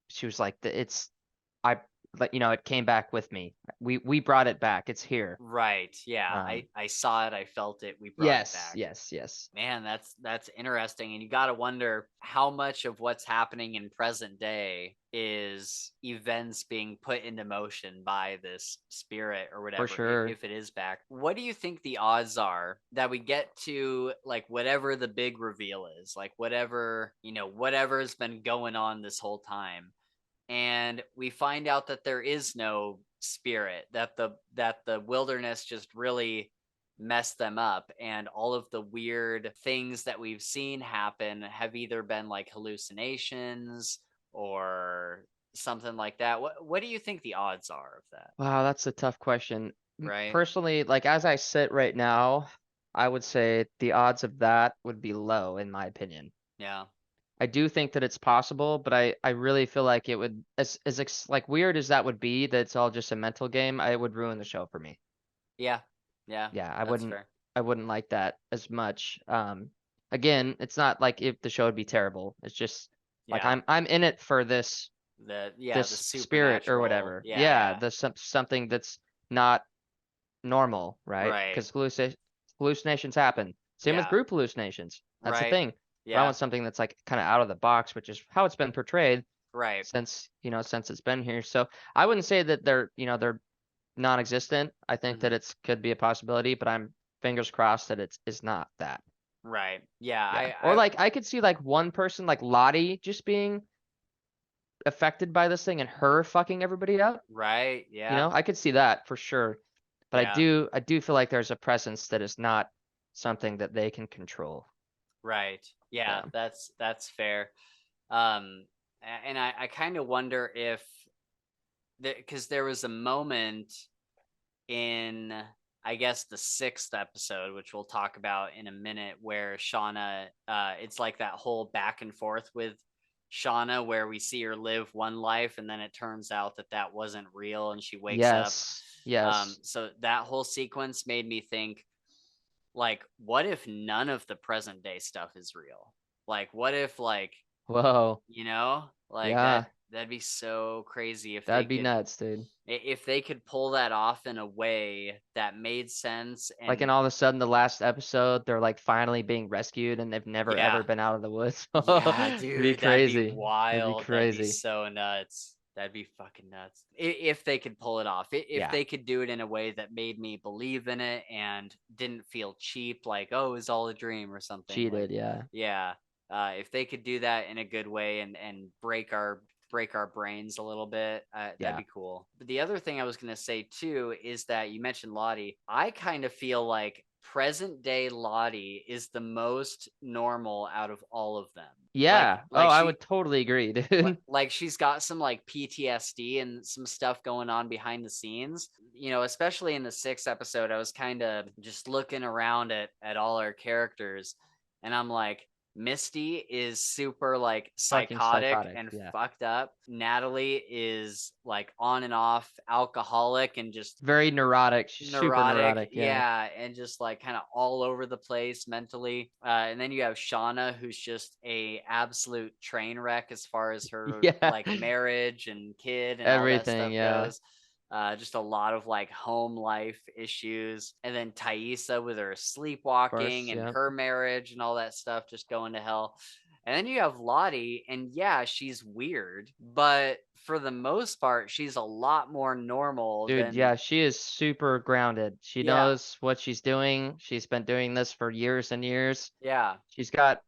she was like, "It's I like it came back with me. We brought it back. It's here." Right. Yeah. Um. I saw it. I felt it. We brought it Yes. back. Yes. Yes. Man, that's interesting. And you got to wonder how much of what's happening in present day is events being put into motion by this spirit or For whatever, sure. if it is back. What do you think the odds are that we get to like whatever the big reveal is, like whatever's been going on this whole time, and we find out that there is no spirit, that the wilderness just really messed them up, and all of the weird things that we've seen happen have either been like hallucinations or something like that. What do you think the odds are of that? Wow, that's a tough question. Right? Personally, like as I sit right now, I would say the odds of that would be low in my opinion. Yeah. I do think that it's possible, but I really feel like it would, like weird as that would be, that it's all just a mental game, it would ruin the show for me. Yeah. Yeah. Yeah, That's fair. I wouldn't like that as much. Again, it's not like if the show would be terrible. It's just like Yeah. I'm in it for this The spirit or supernatural. whatever. Yeah, Yeah, yeah. the something that's not normal, right? Right. Because hallucinations happen. Same with Yeah. group hallucinations. That's the Right. thing. But I Yeah. want something that's like kind of out of the box, which is how it's been portrayed Right. since, since it's been here. So I wouldn't say that they're non-existent. I think that Hmm. it's could be a possibility, but I'm fingers crossed that it's is not that. Right. Yeah. Yeah. Or like I could see like one person like Lottie just being affected by this thing and her fucking everybody up. right. Yeah. I could see that for sure. But Yeah. I do feel like there's a presence that is not something that they can control. Right. Yeah. Yeah. That's fair. And I kind of wonder if because there was a moment in, I guess, the sixth episode, which we'll talk about in a minute, where Shauna, it's like that whole back and forth with Shauna, where we see her live one life and then it turns out that that wasn't real and she wakes up. Yes. Yes. So that whole sequence made me think, like, what if none of the present day stuff is real? Like, what if, like, Whoa. like Yeah. that'd be so crazy That'd be nuts, dude. if they could pull that off in a way that made sense. Like, And and all of a sudden, the last episode, they're like finally being rescued, and they've never yeah, ever been out of the woods. yeah, It'd be dude, that'd be crazy. That'd be wild. That'd be crazy. so nuts. That'd be fucking nuts. If they could pull it off, if Yeah. they could do it in a way that made me believe in it and didn't feel cheap, like, oh, it's all a dream or something. Like, Cheated. Yeah. yeah, if they could do that in a good way and break our brains a little bit, that'd Yeah. be cool. But the other thing I was gonna say too is that you mentioned Lottie. I kind of feel like present day Lottie is the most normal out of all of them. Like Yeah. Oh, like I she would totally agree, dude. like she's got some like PTSD and some stuff going on behind the scenes. Especially in the sixth episode, I was kind of just looking around at all our characters, and I'm like, Misty is super like Fucking psychotic psychotic. and Yeah. fucked up. Natalie is like on and off alcoholic and just Very neurotic. She's super neurotic, neurotic. Yeah. yeah, and just like kind of all over the place mentally. And then you have Shauna, who's just a absolute train wreck as far as her Yeah. like marriage and kid and all that Everything. stuff Yeah. goes. Just a lot of like home life issues. And then Thaisa with her Of course. sleepwalking and Yeah. her marriage and all that stuff just going to hell. And then you have Lottie, and yeah, she's weird, but for the most part, she's a lot more normal Dude, than, yeah, she is super grounded. She yeah, knows what she's doing. She's been doing this for years and years. yeah, She's got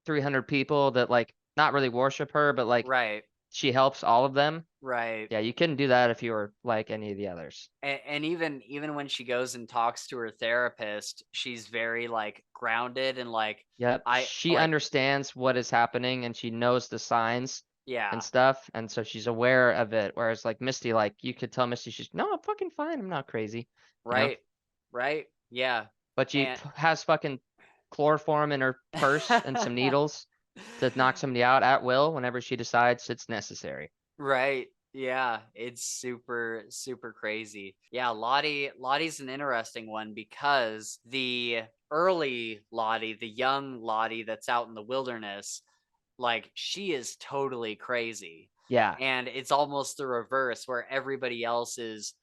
300 people that like not really worship her, but like right, she helps all of them. right. Yeah, you couldn't do that if you were like any of the others. And even when she goes and talks to her therapist, she's very like grounded and like, Yep, I she like, understands what is happening and she knows the signs and yeah, stuff, and so she's aware of it. Whereas like Misty, like you could tell Misty, she's no, I'm fucking fine. I'm not crazy, you know. right, right, yeah, But she and has fucking chloroform in her purse and some needles to knock somebody out at will whenever she decides it's necessary. right, yeah, it's super super crazy. Yeah, Lottie's an interesting one because the early Lottie, the young Lottie that's out in the wilderness, like she is totally crazy. Yeah, And it's almost the reverse where everybody else is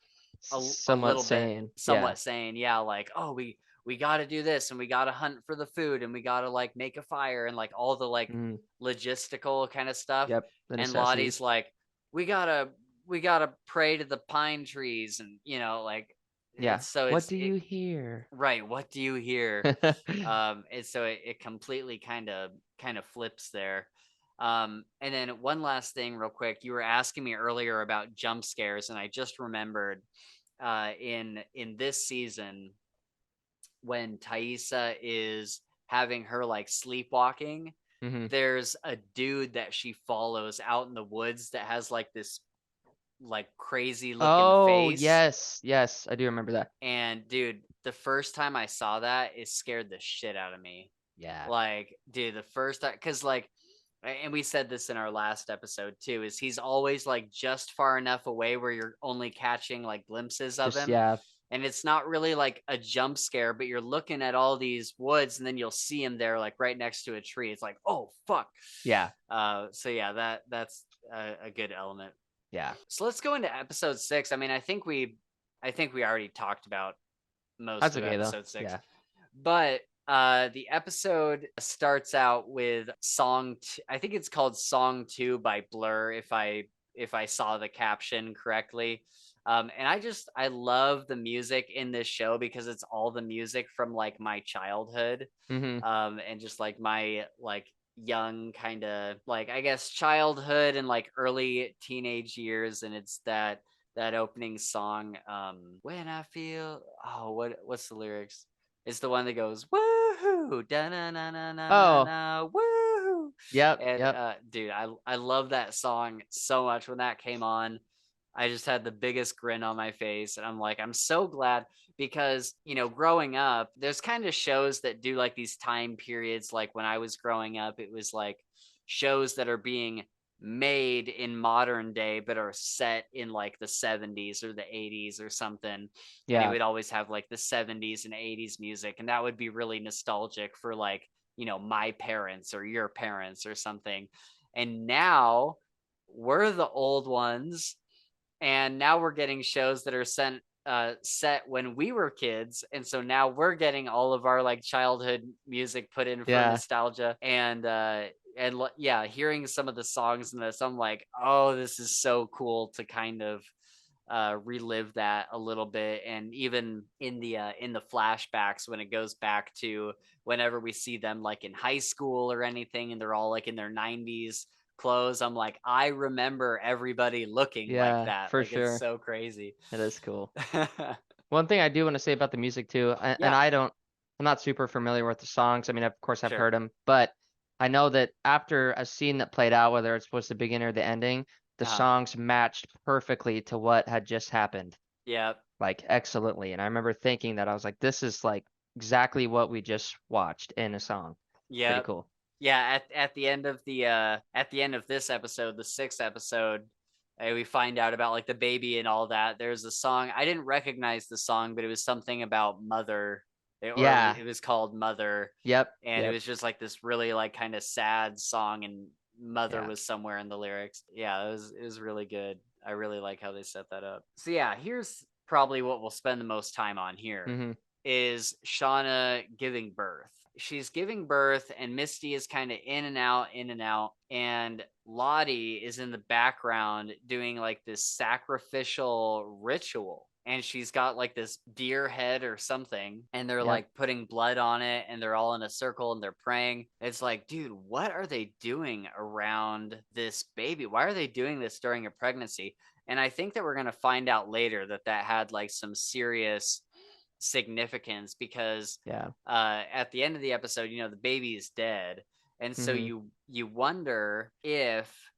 a somewhat little bit sane. Yeah. somewhat saying, yeah, like, oh, we got to do this and we got to hunt for the food and we got to like make a fire and like all the like Mm, logistical kind of stuff. yep. The And Lottie's necessities. like, we got to we got to pray to the pine trees, and like Yeah. it's so What it's do it you hear? right, what do you hear? And so it completely kind of flips there. And then one last thing real quick, you were asking me earlier about jump scares, and I just remembered in this season, when Thaisa is having her like sleepwalking, Mm-hmm. there's a dude that she follows out in the woods that has like this like crazy looking Oh, face. yes. Yes, I do remember that. And dude, the first time I saw that, it scared the shit out of me. Yeah. Like, dude, the first time, because like, and we said this in our last episode too, is he's always like just far enough away where you're only catching like glimpses of Just him. yeah. And it's not really like a jump scare, but you're looking at all these woods and then you'll see him there, like right next to a tree. It's like, oh fuck. Yeah. So yeah, that's a good element. Yeah. So let's go into episode 6. I mean, I think we already talked about most That's of okay though. episode 6, Yeah. but the episode starts out with I think it's called Song 2 by Blur, if I saw the caption correctly. And I love the music in this show because it's all the music from like my childhood, Mm-hmm. and just like my like young kind of like I guess childhood and like early teenage years. And it's that opening song, when I feel, oh, what's the lyrics? It's the one that goes woohoo, da na na na na na Oh, na woohoo. yep. And Yep. dude, I love that song so much. When that came on, I just had the biggest grin on my face. And I'm like, I'm so glad, because, growing up, there's kind of shows that do like these time periods. Like when I was growing up, it was like shows that are being made in modern day, but are set in like the 70s or the 80s or something. And it Yeah. would always have like the 70s and 80s music. And that would be really nostalgic for like, my parents or your parents or something. And now we're the old ones, and now we're getting shows that are set when we were kids, and so now we're getting all of our like childhood music put in for Yeah. nostalgia. And yeah, hearing some of the songs in this, I'm like, oh, this is so cool to kind of relive that a little bit. And even in the flashbacks, when it goes back to whenever we see them like in high school or anything, and they're all like in their 90s clothes, I'm like, I remember everybody looking like Yeah, that. for Like, it's sure. so crazy. It is cool. One thing I do want to say about the music too, and Yeah, I'm not super familiar with the songs. I mean, of course I've sure. heard them, but I know that after a scene that played out, whether it was the beginning or the ending, the Uh-huh. songs matched perfectly to what had just happened, Yeah. like excellently. And I remember thinking that I was like, this is like exactly what we just watched in a song. Pretty Yeah. cool. Yeah, at the end of the at the end of this episode, the 6th episode, we find out about like the baby and all that. There's a song. I didn't recognize the song, but it was something about mother, or Yeah. it was called Mother. Yep. And it Yep. was just like this really like kind of sad song, and mother Yeah. was somewhere in the lyrics. Yeah, it was really good. I really like how they set that up. So yeah, here's probably what we'll spend the most time on here, Mm-hmm. is Shauna giving birth. She's giving birth, and Misty is kind of in and out, in and out. And Lottie is in the background doing like this sacrificial ritual. And she's got like this deer head or something, and they're Yep. like putting blood on it, and they're all in a circle and they're praying. It's like, dude, what are they doing around this baby? Why are they doing this during a pregnancy? And I think that we're going to find out later that that had like some serious significance, because Yeah. at the end of the episode, the baby is dead. And so Mm-hmm. you wonder if,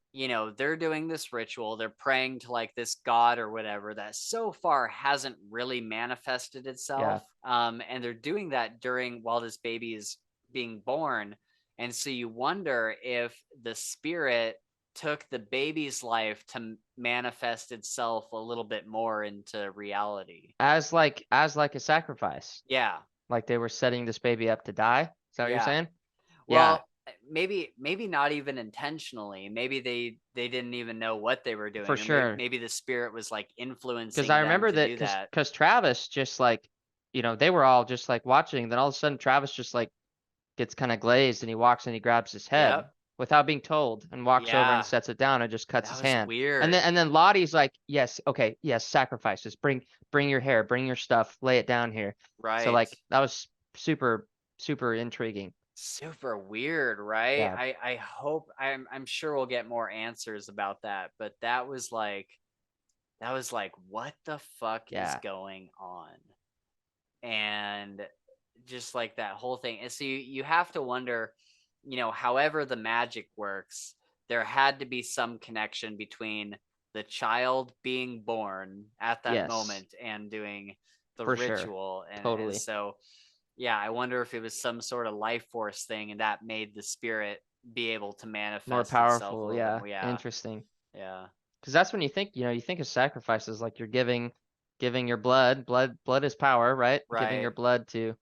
they're doing this ritual, they're praying to like this god or whatever that so far hasn't really manifested Yeah. itself. And they're doing that during while this baby is being born. And so you wonder if the spirit took the baby's life to manifest itself a little bit more into reality. As like a sacrifice. Yeah. Like they were setting this baby up to die. Is that what you're Yeah. saying? Yeah, Well, maybe not even intentionally. Maybe they didn't even know what they were for doing, or maybe, sure. maybe the spirit was like Because influencing I them remember to that do because that. because Travis just like, they were all just like watching. Then all of a sudden Travis just like gets kind of glazed and he walks and he grabs his head Yep. without being told and walks over and Yeah. sets it down and just cuts That his was hand. And then weird. and then Lottie's like, yes, okay, yes, sacrifices. Bring your hair, bring your stuff, lay it down here. So Right. like that was super super intriguing. Super weird, right? Yeah, I hope, I'm sure we'll get more answers about that, but that was like what the fuck is yeah, going on? And just like that whole thing. And so you have to wonder, however the magic works, there had to be some connection between the child being born at that Yes, moment and doing the for sure. ritual. And Totally. so, yeah, I wonder if it was some sort of life force thing and that made the spirit be able to More manifest itself a powerful. little bit Yeah. more. Yeah. Interesting. Yeah. Because that's when you think, you think of sacrifices like you're giving your blood. Blood is power, right? Giving Right. your blood to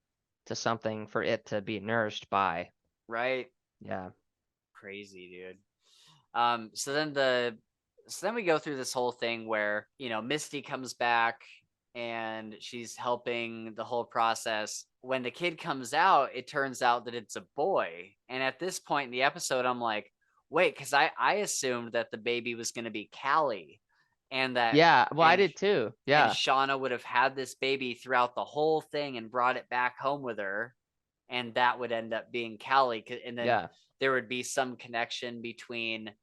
something for it to be nourished by. Right. Yeah. Crazy, dude. So then we go through this whole thing where, Misty comes back and she's helping the whole process. When the kid comes out, it turns out that it's a boy. And at this point in the episode, I'm like, wait, because I assumed that the baby was going to be Callie, and that Yeah. Well, I and did too. and Yeah. Shauna would have had this baby throughout the whole thing and brought it back home with her, and that would end up being Callie. And then Yeah. there would be some connection between,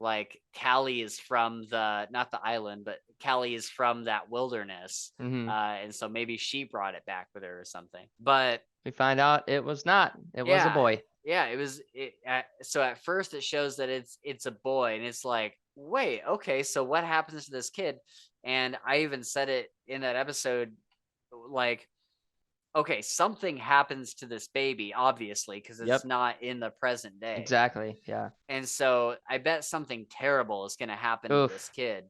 like, Callie is from not the island, but Callie is from that wilderness. Hmm. And so maybe she brought it back with her or something. But We find out it was not. It was a yeah, boy. yeah, so at first it shows that it's a boy, and it's like, wait, okay, so what happens to this kid? And I even said it in that episode, like, okay, something happens to this baby, obviously, because it's Yep. not in the present day. Exactly. Yeah. And so I bet something terrible is going to happen to this Oof. kid.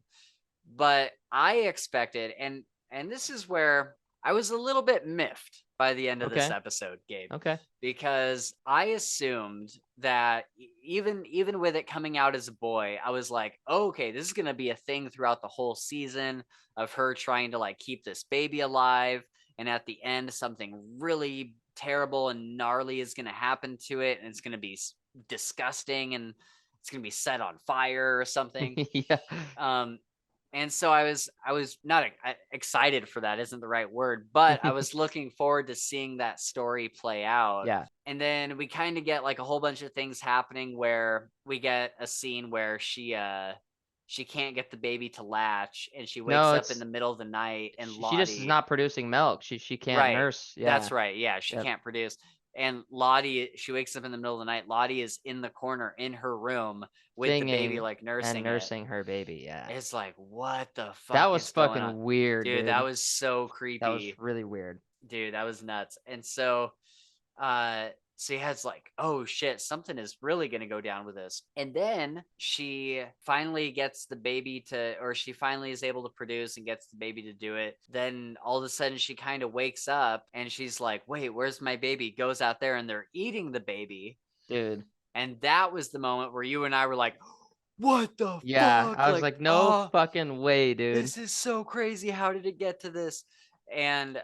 But I expected, and this is where I was a little bit miffed by the end of this Okay. episode, Gabe, Okay. because I assumed that even with it coming out as a boy, I was like, oh, okay, this is going to be a thing throughout the whole season of her trying to, like, keep this baby alive, and at the end something really terrible and gnarly is going to happen to it, and it's going to be disgusting, and it's going to be set on fire or something. Yeah. um and so I was not excited for that, isn't the right word, but I was looking forward to seeing that story play out. Yeah. And then we kind of get like a whole bunch of things happening where we get a scene where she can't get the baby to latch, and she wakes No, up in it's the middle of the night, and she just is Lottie. not producing milk. She can't Right. nurse. That's Yeah. right. Yeah, she Yep. can't produce. And Lottie, she wakes up in the middle of the night. Lottie is in the corner in her room with the baby, Singing like, and nursing it. nursing her baby. Yeah. It's like, what the That fuck was is going on? fucking weird, Dude, that dude. was so That was creepy. really weird. Dude, that was nuts. And so so he has like, oh shit, something is really gonna go down with this. And then she finally gets the baby to, or she finally is able to produce and gets the baby to do it. Then all of a sudden she kind of wakes up and she's like, wait, where's my baby? Goes out there and they're eating the baby. Dude. And that was the moment where you and I were like, what the Yeah. fuck? I was Like, like, no fucking way, dude. this is so crazy. How did it get to this? And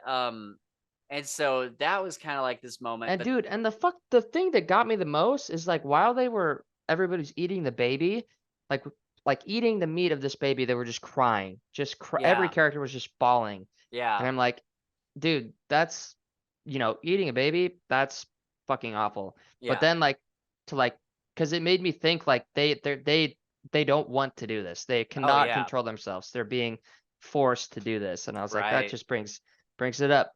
and so that was kind of like this moment. And But dude, and the thing that got me the most is like while everybody's eating the baby, like like eating the meat of this baby, they were just crying. Every yeah, character was just bawling. And yeah, I'm like, dude, that's eating a baby, that's fucking awful. But yeah. then like to like because it made me think like they don't want to do this. They Oh cannot yeah, control themselves. They're being forced to do this. And I was like, that right. just brings it up,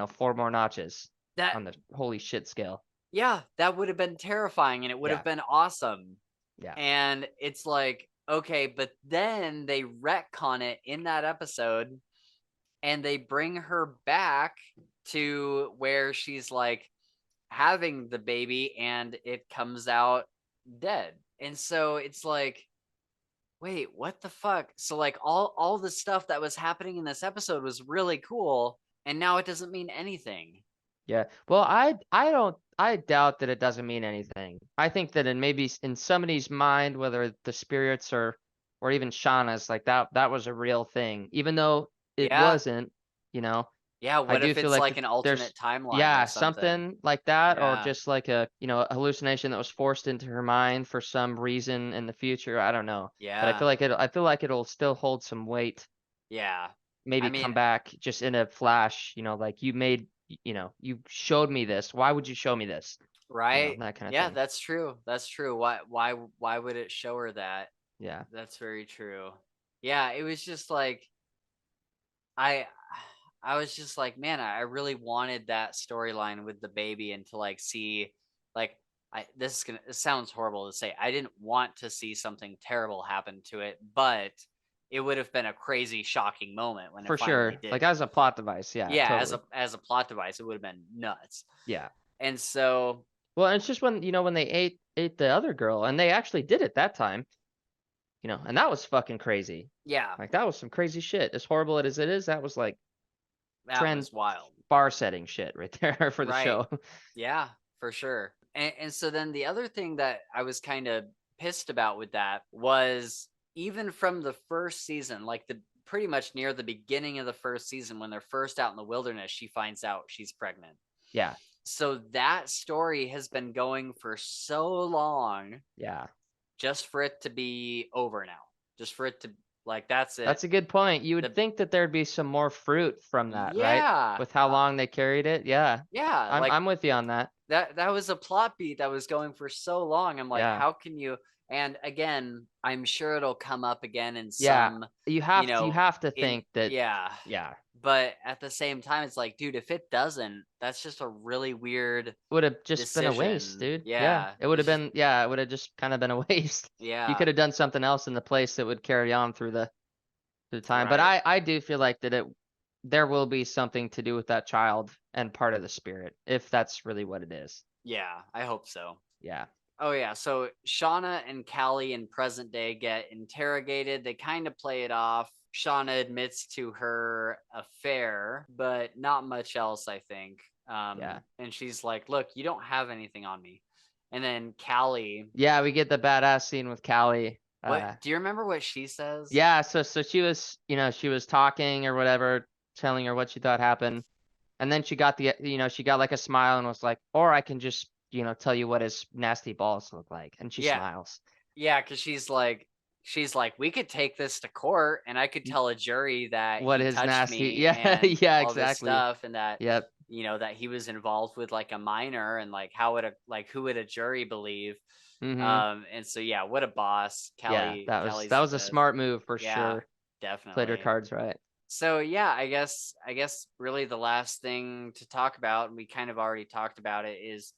4 more notches That on the holy shit scale. Yeah, that would have been terrifying, and it would have Yeah. been awesome. Yeah. And it's like, okay, but then they retcon it in that episode, and they bring her back to where she's like having the baby, and it comes out dead. And so it's like, wait, what the fuck? So, like, all the stuff that was happening in this episode was really cool, and now it doesn't mean anything. Yeah. Well, I doubt that it doesn't mean anything. I think that in maybe in somebody's mind, whether the spirits or even Shauna's, like that was a real thing, even though it Yeah. wasn't. You know, Yeah, I what do if feel it's like like that an there's alternate timeline or yeah something? something like that, or Yeah. just like a hallucination that was forced into her mind for some reason in the future. I don't know, but Yeah. I feel like it'll still hold some weight. Yeah. I Maybe mean, come back just in a flash, like you showed me this. Why would you show me this? right? That kind of Yeah, thing. that's true. That's true. Why would it show her that? Yeah. That's very true. Yeah, it was just like, I I was just like, man, I really wanted that storyline with the baby and to like see, like, this sounds horrible to say. I didn't want to see something terrible happen to it, but it would have been a crazy, shocking moment when it For finally sure. did. Like as a plot device, yeah, Yeah, totally. as a plot device, it would have been nuts. Yeah. And so, Well, and it's just when, when they ate the other girl, and they actually did it that time, and that was fucking crazy. yeah, Like that was some crazy shit. As horrible as it is, that was like that trend was wild. bar setting shit right there for the Right. show. Yeah, for sure. And so then the other thing that I was kind of pissed about with that was even from the first season, like the pretty much near the beginning of the first season when they're first out in the wilderness, she finds out she's pregnant. Yeah. So that story has been going for so long Yeah. just for it to be over now. Just for it to like that's it. That's a good point. You would The think that there'd be some more fruit from that, right? yeah. With how long they carried it. Yeah. Yeah, I'm like I'm with you on that. that was a plot beat that was going for so long. I'm like, Yeah. how can you? And again, I'm sure it'll come up again in Yeah. some, You you have to you know, have to in think that yeah. yeah. But at the same time, it's like, dude, if it doesn't, that's just a really weird Would have just been a waste, decision. dude. Yeah. Yeah, It would have it's just been yeah, it would have just kind of been a waste. You yeah, could have done something else in the place that would carry on through the time. But right. I do feel like that there will be something to do with that child and part of the spirit, if that's really what it is. Yeah, I hope so. Yeah. Oh yeah, so Shauna and Callie in present day get interrogated. They kind of play it off. Shauna admits to her affair, but not much else, I think. Yeah. And she's like, "Look, you don't have anything on me." And then Callie, Yeah, we get the badass scene with Callie. what do you remember what she says? Yeah, so she was, she was talking or whatever, telling her what she thought happened. And then she got like a smile and was like, or I can just, tell you what his nasty balls look like. And she Yeah, smiles. yeah, because she's like, we could take this to court, and I could Y- tell a jury that What he is touched nasty? me Yeah, and yeah, all this exactly. stuff, and that Yep. that he was involved with like a minor, and like how would a like who would a jury believe? Mm-hmm. And so yeah, what a boss. Yeah, Callie's that the was a best. smart move for Yeah, sure. Played her definitely. cards right. So yeah, I guess really the last thing to talk about, and we kind of already talked about it, is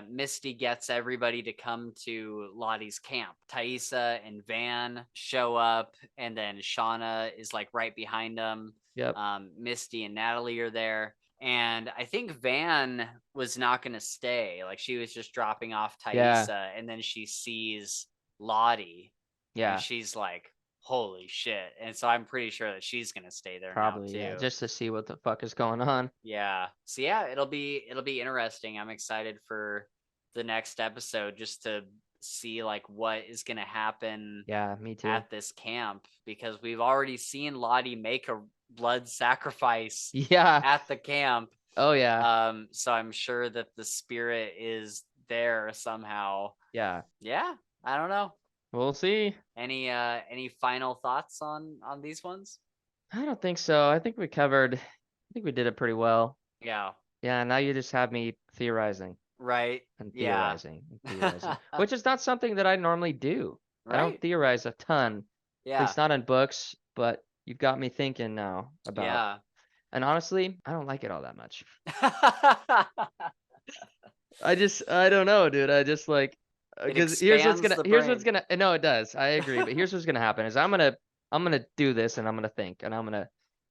Misty gets everybody to come to Lottie's camp. Thaisa and Van show up, and then Shauna is like right behind them. Yep. Misty and Natalie are there. And I think Van was not going to stay. Like she was just dropping off Yeah. Thaisa, and then she sees Lottie, and Yeah. she's like, holy shit. And so I'm pretty sure that she's gonna stay there now Probably, yeah. too. Just to see what the fuck is going on. Yeah. So yeah, it'll be interesting. I'm excited for the next episode just to see like what is gonna happen Yeah, me too. at this camp, because we've already seen Lottie make a blood sacrifice Yeah. at the camp. Oh yeah. So I'm sure that the spirit is there somehow. Yeah. Yeah, I don't know. We'll see. Any final thoughts on these ones? I don't think so. I think we did it pretty well. Yeah. Yeah, now you just have me theorizing Right. and Yeah. theorizing and theorizing, which is not something that I normally do. I don't Right. theorize a ton, at Yeah. least not in books, but you've got me thinking now about, Yeah. and honestly, I don't like it all that much. I don't know, dude. I just like, It because expands the here's what's brain. gonna, no, it does. I agree, but here's what's gonna happen is I'm gonna do this and I'm gonna think and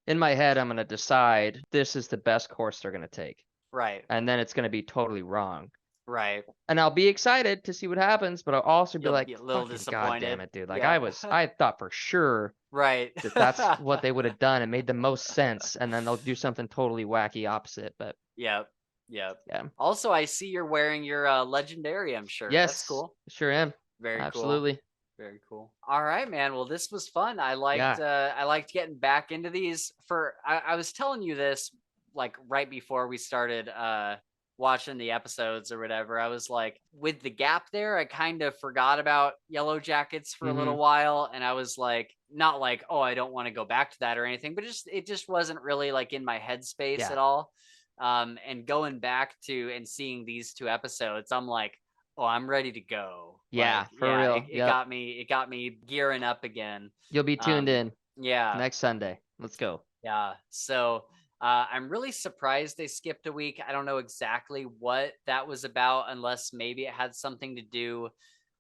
in my head, I'm gonna decide this is the best course they're gonna take. Right. And then it's gonna be totally wrong. Right. And I'll be excited to see what happens, but I'll also be You'll like, be a little fucking goddamn disappointed. it, dude. Like Yeah. I thought for sure Right. that that's what they would have done and made the most sense, and then they'll do something totally wacky opposite. But Yep. Yep. yeah. Also, I see you're wearing your Legendarium shirt. That's Yes, cool. sure am. Very cool. Absolutely. Very cool. All right, man. Well, this was fun. Yeah. I liked getting back into these. I was telling you this like right before we started watching the episodes or whatever. I was like, with the gap there, I kind of forgot about Yellowjackets for a Mm-hmm. little while, and I was like, not like, oh, I don't want to go back to that or anything, but it just wasn't really like in my headspace Yeah. at all. And going back to and seeing these two episodes, I'm like, oh, I'm ready to go. Yeah, Like, for yeah, real. it Yep. got me gearing up again. You'll be tuned in Yeah, next Sunday. Let's go. yeah. So I'm really surprised they skipped a week. I don't know exactly what that was about, unless maybe it had something to do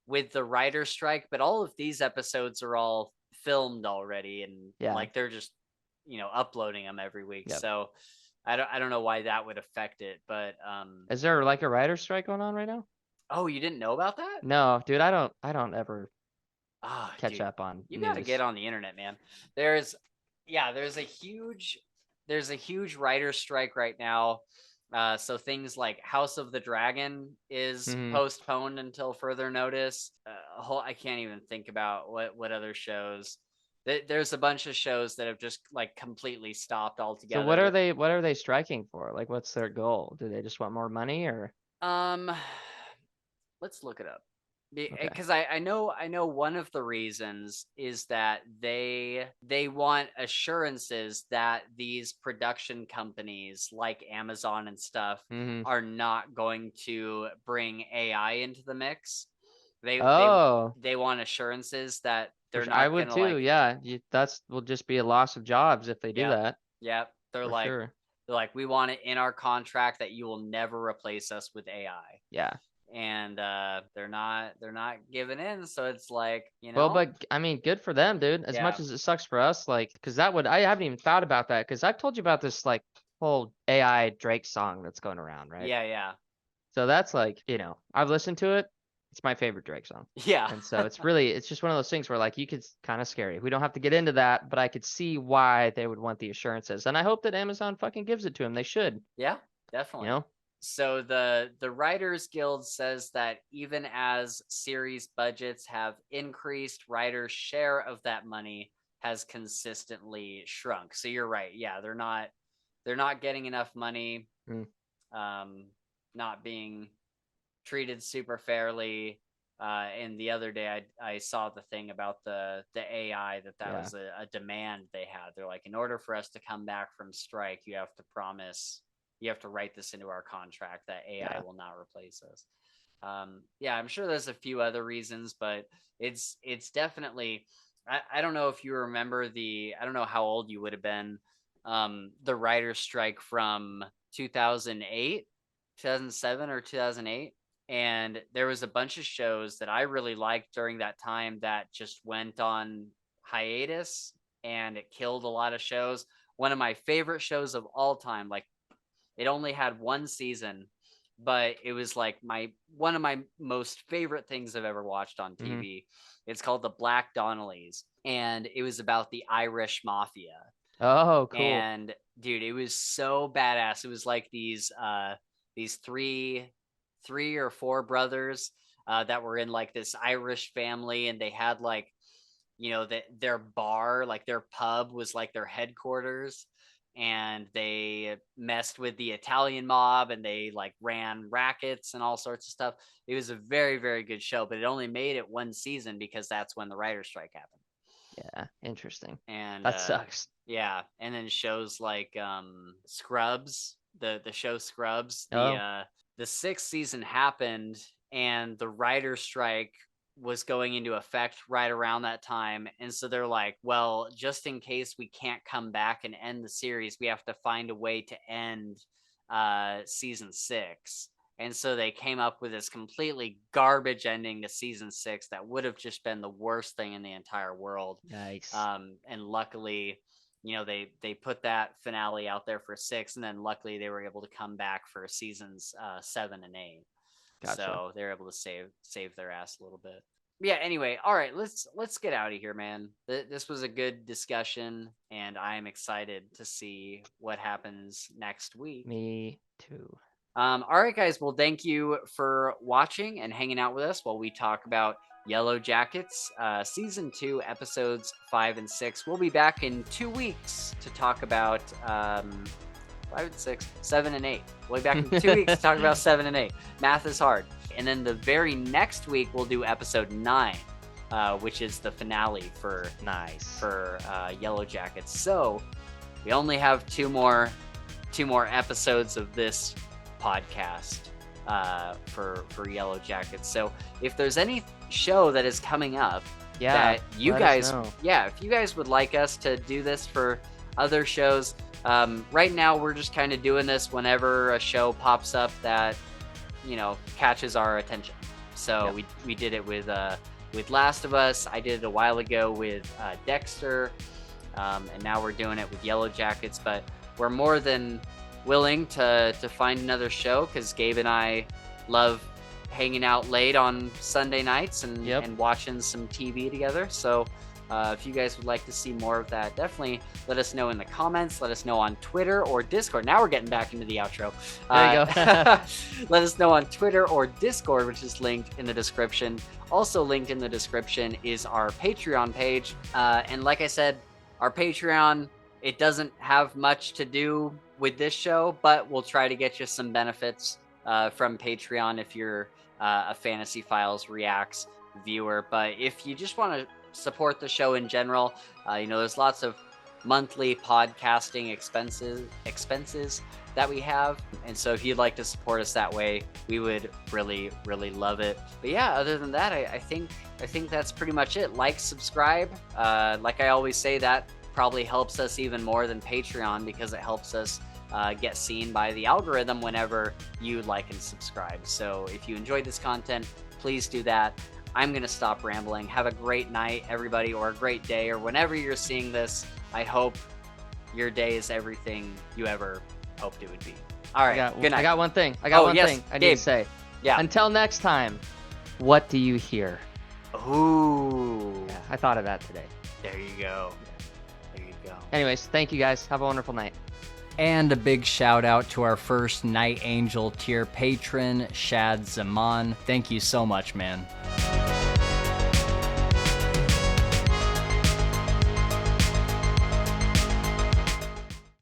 with the writer's strike. But all of these episodes are all filmed already, and Yeah. like they're just uploading them every week. Yep. So I don't know why that would affect it. But Is there like a writer's strike going on right now? oh, you didn't know about that? No, dude, I don't ever Ah, catch dude, up on you got to get news. on the internet, man. There's, yeah, there's a huge writer's strike right now. So things like House of the Dragon is Hmm. postponed until further notice. I can't even think about what other shows. There's a bunch of shows that have just like completely stopped So altogether. what are they striking for? Like, what's their goal? Do they just want more money or? Um, let's look it up. Okay. Because I know one of the reasons is that they want assurances that these production companies like Amazon and stuff Hmm. are not going to bring AI into the mix. They they Oh, they want assurances that they're I not would gonna too. like. Yeah, that's will just be a loss of jobs if they do Yep, that, yep. for sure. They're like, we want it in our contract that you will never replace us with AI. Yeah. And they're not giving in, so it's like, Well, but I mean, good for them, dude. As yeah, much as it sucks for us, like, because I haven't even thought about that because I've told you about this like whole AI Drake song that's going around, right? yeah. So that's like, I've listened to it. It's my favorite Drake song. Yeah. And so it's just one of those things where like you could kind of scary. We don't have to get into that, but I could see why they would want the assurances. And I hope that Amazon fucking gives it to them. They should, Yeah, you definitely. know? So the Writers Guild says that even as series budgets have increased, writers' share of that money has consistently shrunk. So you're right. Yeah, they're not getting enough money, Mm, um, not being treated super fairly. And the other day, I saw the thing about the AI that yeah. was a demand they had. They're like, in order for us to come back from strike, you have to write this into our contract that AI Yeah. will not replace us. Yeah, I'm sure there's a few other reasons, but it's definitely. I don't know if you remember I don't know how old you would have been. The writer's strike from 2008, 2007 or 2008, and there was a bunch of shows that I really liked during that time that just went on hiatus, and it killed a lot of shows. One of my favorite shows of all time, like it only had one season, but it was like my one of my most favorite things I've ever watched on Hmm. TV. It's called The Black Donnellys, and it was about the Irish mafia. Oh, cool. And dude, it was so badass. It was like these three or four brothers that were in like this Irish family, and they had like their bar, like their pub was like their headquarters, and they messed with the Italian mob, and they like ran rackets and all sorts of stuff. It was a very, very good show, but it only made it one season because that's when the writer's strike happened. Yeah. Interesting. And That sucks. yeah, and then shows like Scrubs, the show Scrubs, Oh, the sixth season happened, and the writer's strike was going into effect right around that time. And so they're like, well, just in case we can't come back and end the series, we have to find a way to end season six. And so they came up with this completely garbage ending to season six that would have just been the worst thing in the entire world. nice. And luckily, they put that finale out there for six, and then luckily they were able to come back for seasons seven and eight. Gotcha. So they're able to save their ass a little bit. Yeah. Anyway, all right, let's get out of here, man. This was a good discussion, and I am excited to see what happens next week. Me too. All right, guys. Well, thank you for watching and hanging out with us while we talk about Yellowjackets, season 2, episodes 5 and 6. We'll be back in 2 weeks to talk about 5 and 6, 7 and 8. We'll be back in 2 weeks to talk about 7 and 8. Math is hard. And then the very next week we'll do episode 9, which is the finale for Nice. Yellowjackets. So we only have two more episodes of this podcast for Yellowjackets. So if there's any show that is coming up Yeah. that you let us guys, know. yeah, if you guys would like us to do this for other shows. Right now, we're just kind of doing this whenever a show pops up that, catches our attention. So we did it with Last of Us. I did it a while ago with Dexter, and now we're doing it with Yellowjackets. But we're more than willing to find another show, because Gabe and I love hanging out late on Sunday nights and watching some TV together. So if you guys would like to see more of that, definitely let us know in the comments. Let us know on Twitter or Discord. Now we're getting back into the outro. There you go. Let us know on Twitter or Discord, which is linked in the description. Also linked in the description is our Patreon page. And like I said, our Patreon, it doesn't have much to do with this show, but we'll try to get you some benefits from Patreon if you're a Fantasy Files Reacts viewer. But if you just want to support the show in general, there's lots of monthly podcasting expenses that we have, and so if you'd like to support us that way, we would really love it. But yeah, other than that, I think that's pretty much it. Like, subscribe, like I always say, that probably helps us even more than Patreon, because it helps us get seen by the algorithm whenever you like and subscribe. So if you enjoyed this content, please do that. I'm going to stop rambling. Have a great night, everybody, or a great day, or whenever you're seeing this. I hope your day is everything you ever hoped it would be. All right, good night. I got one thing. I need to say. Yeah. Until next time, what do you hear? Ooh. Yeah, I thought of that today. There you go. There you go. Anyways, thank you guys. Have a wonderful night. And a big shout out to our first Night Angel tier patron, Shad Zaman. Thank you so much, man.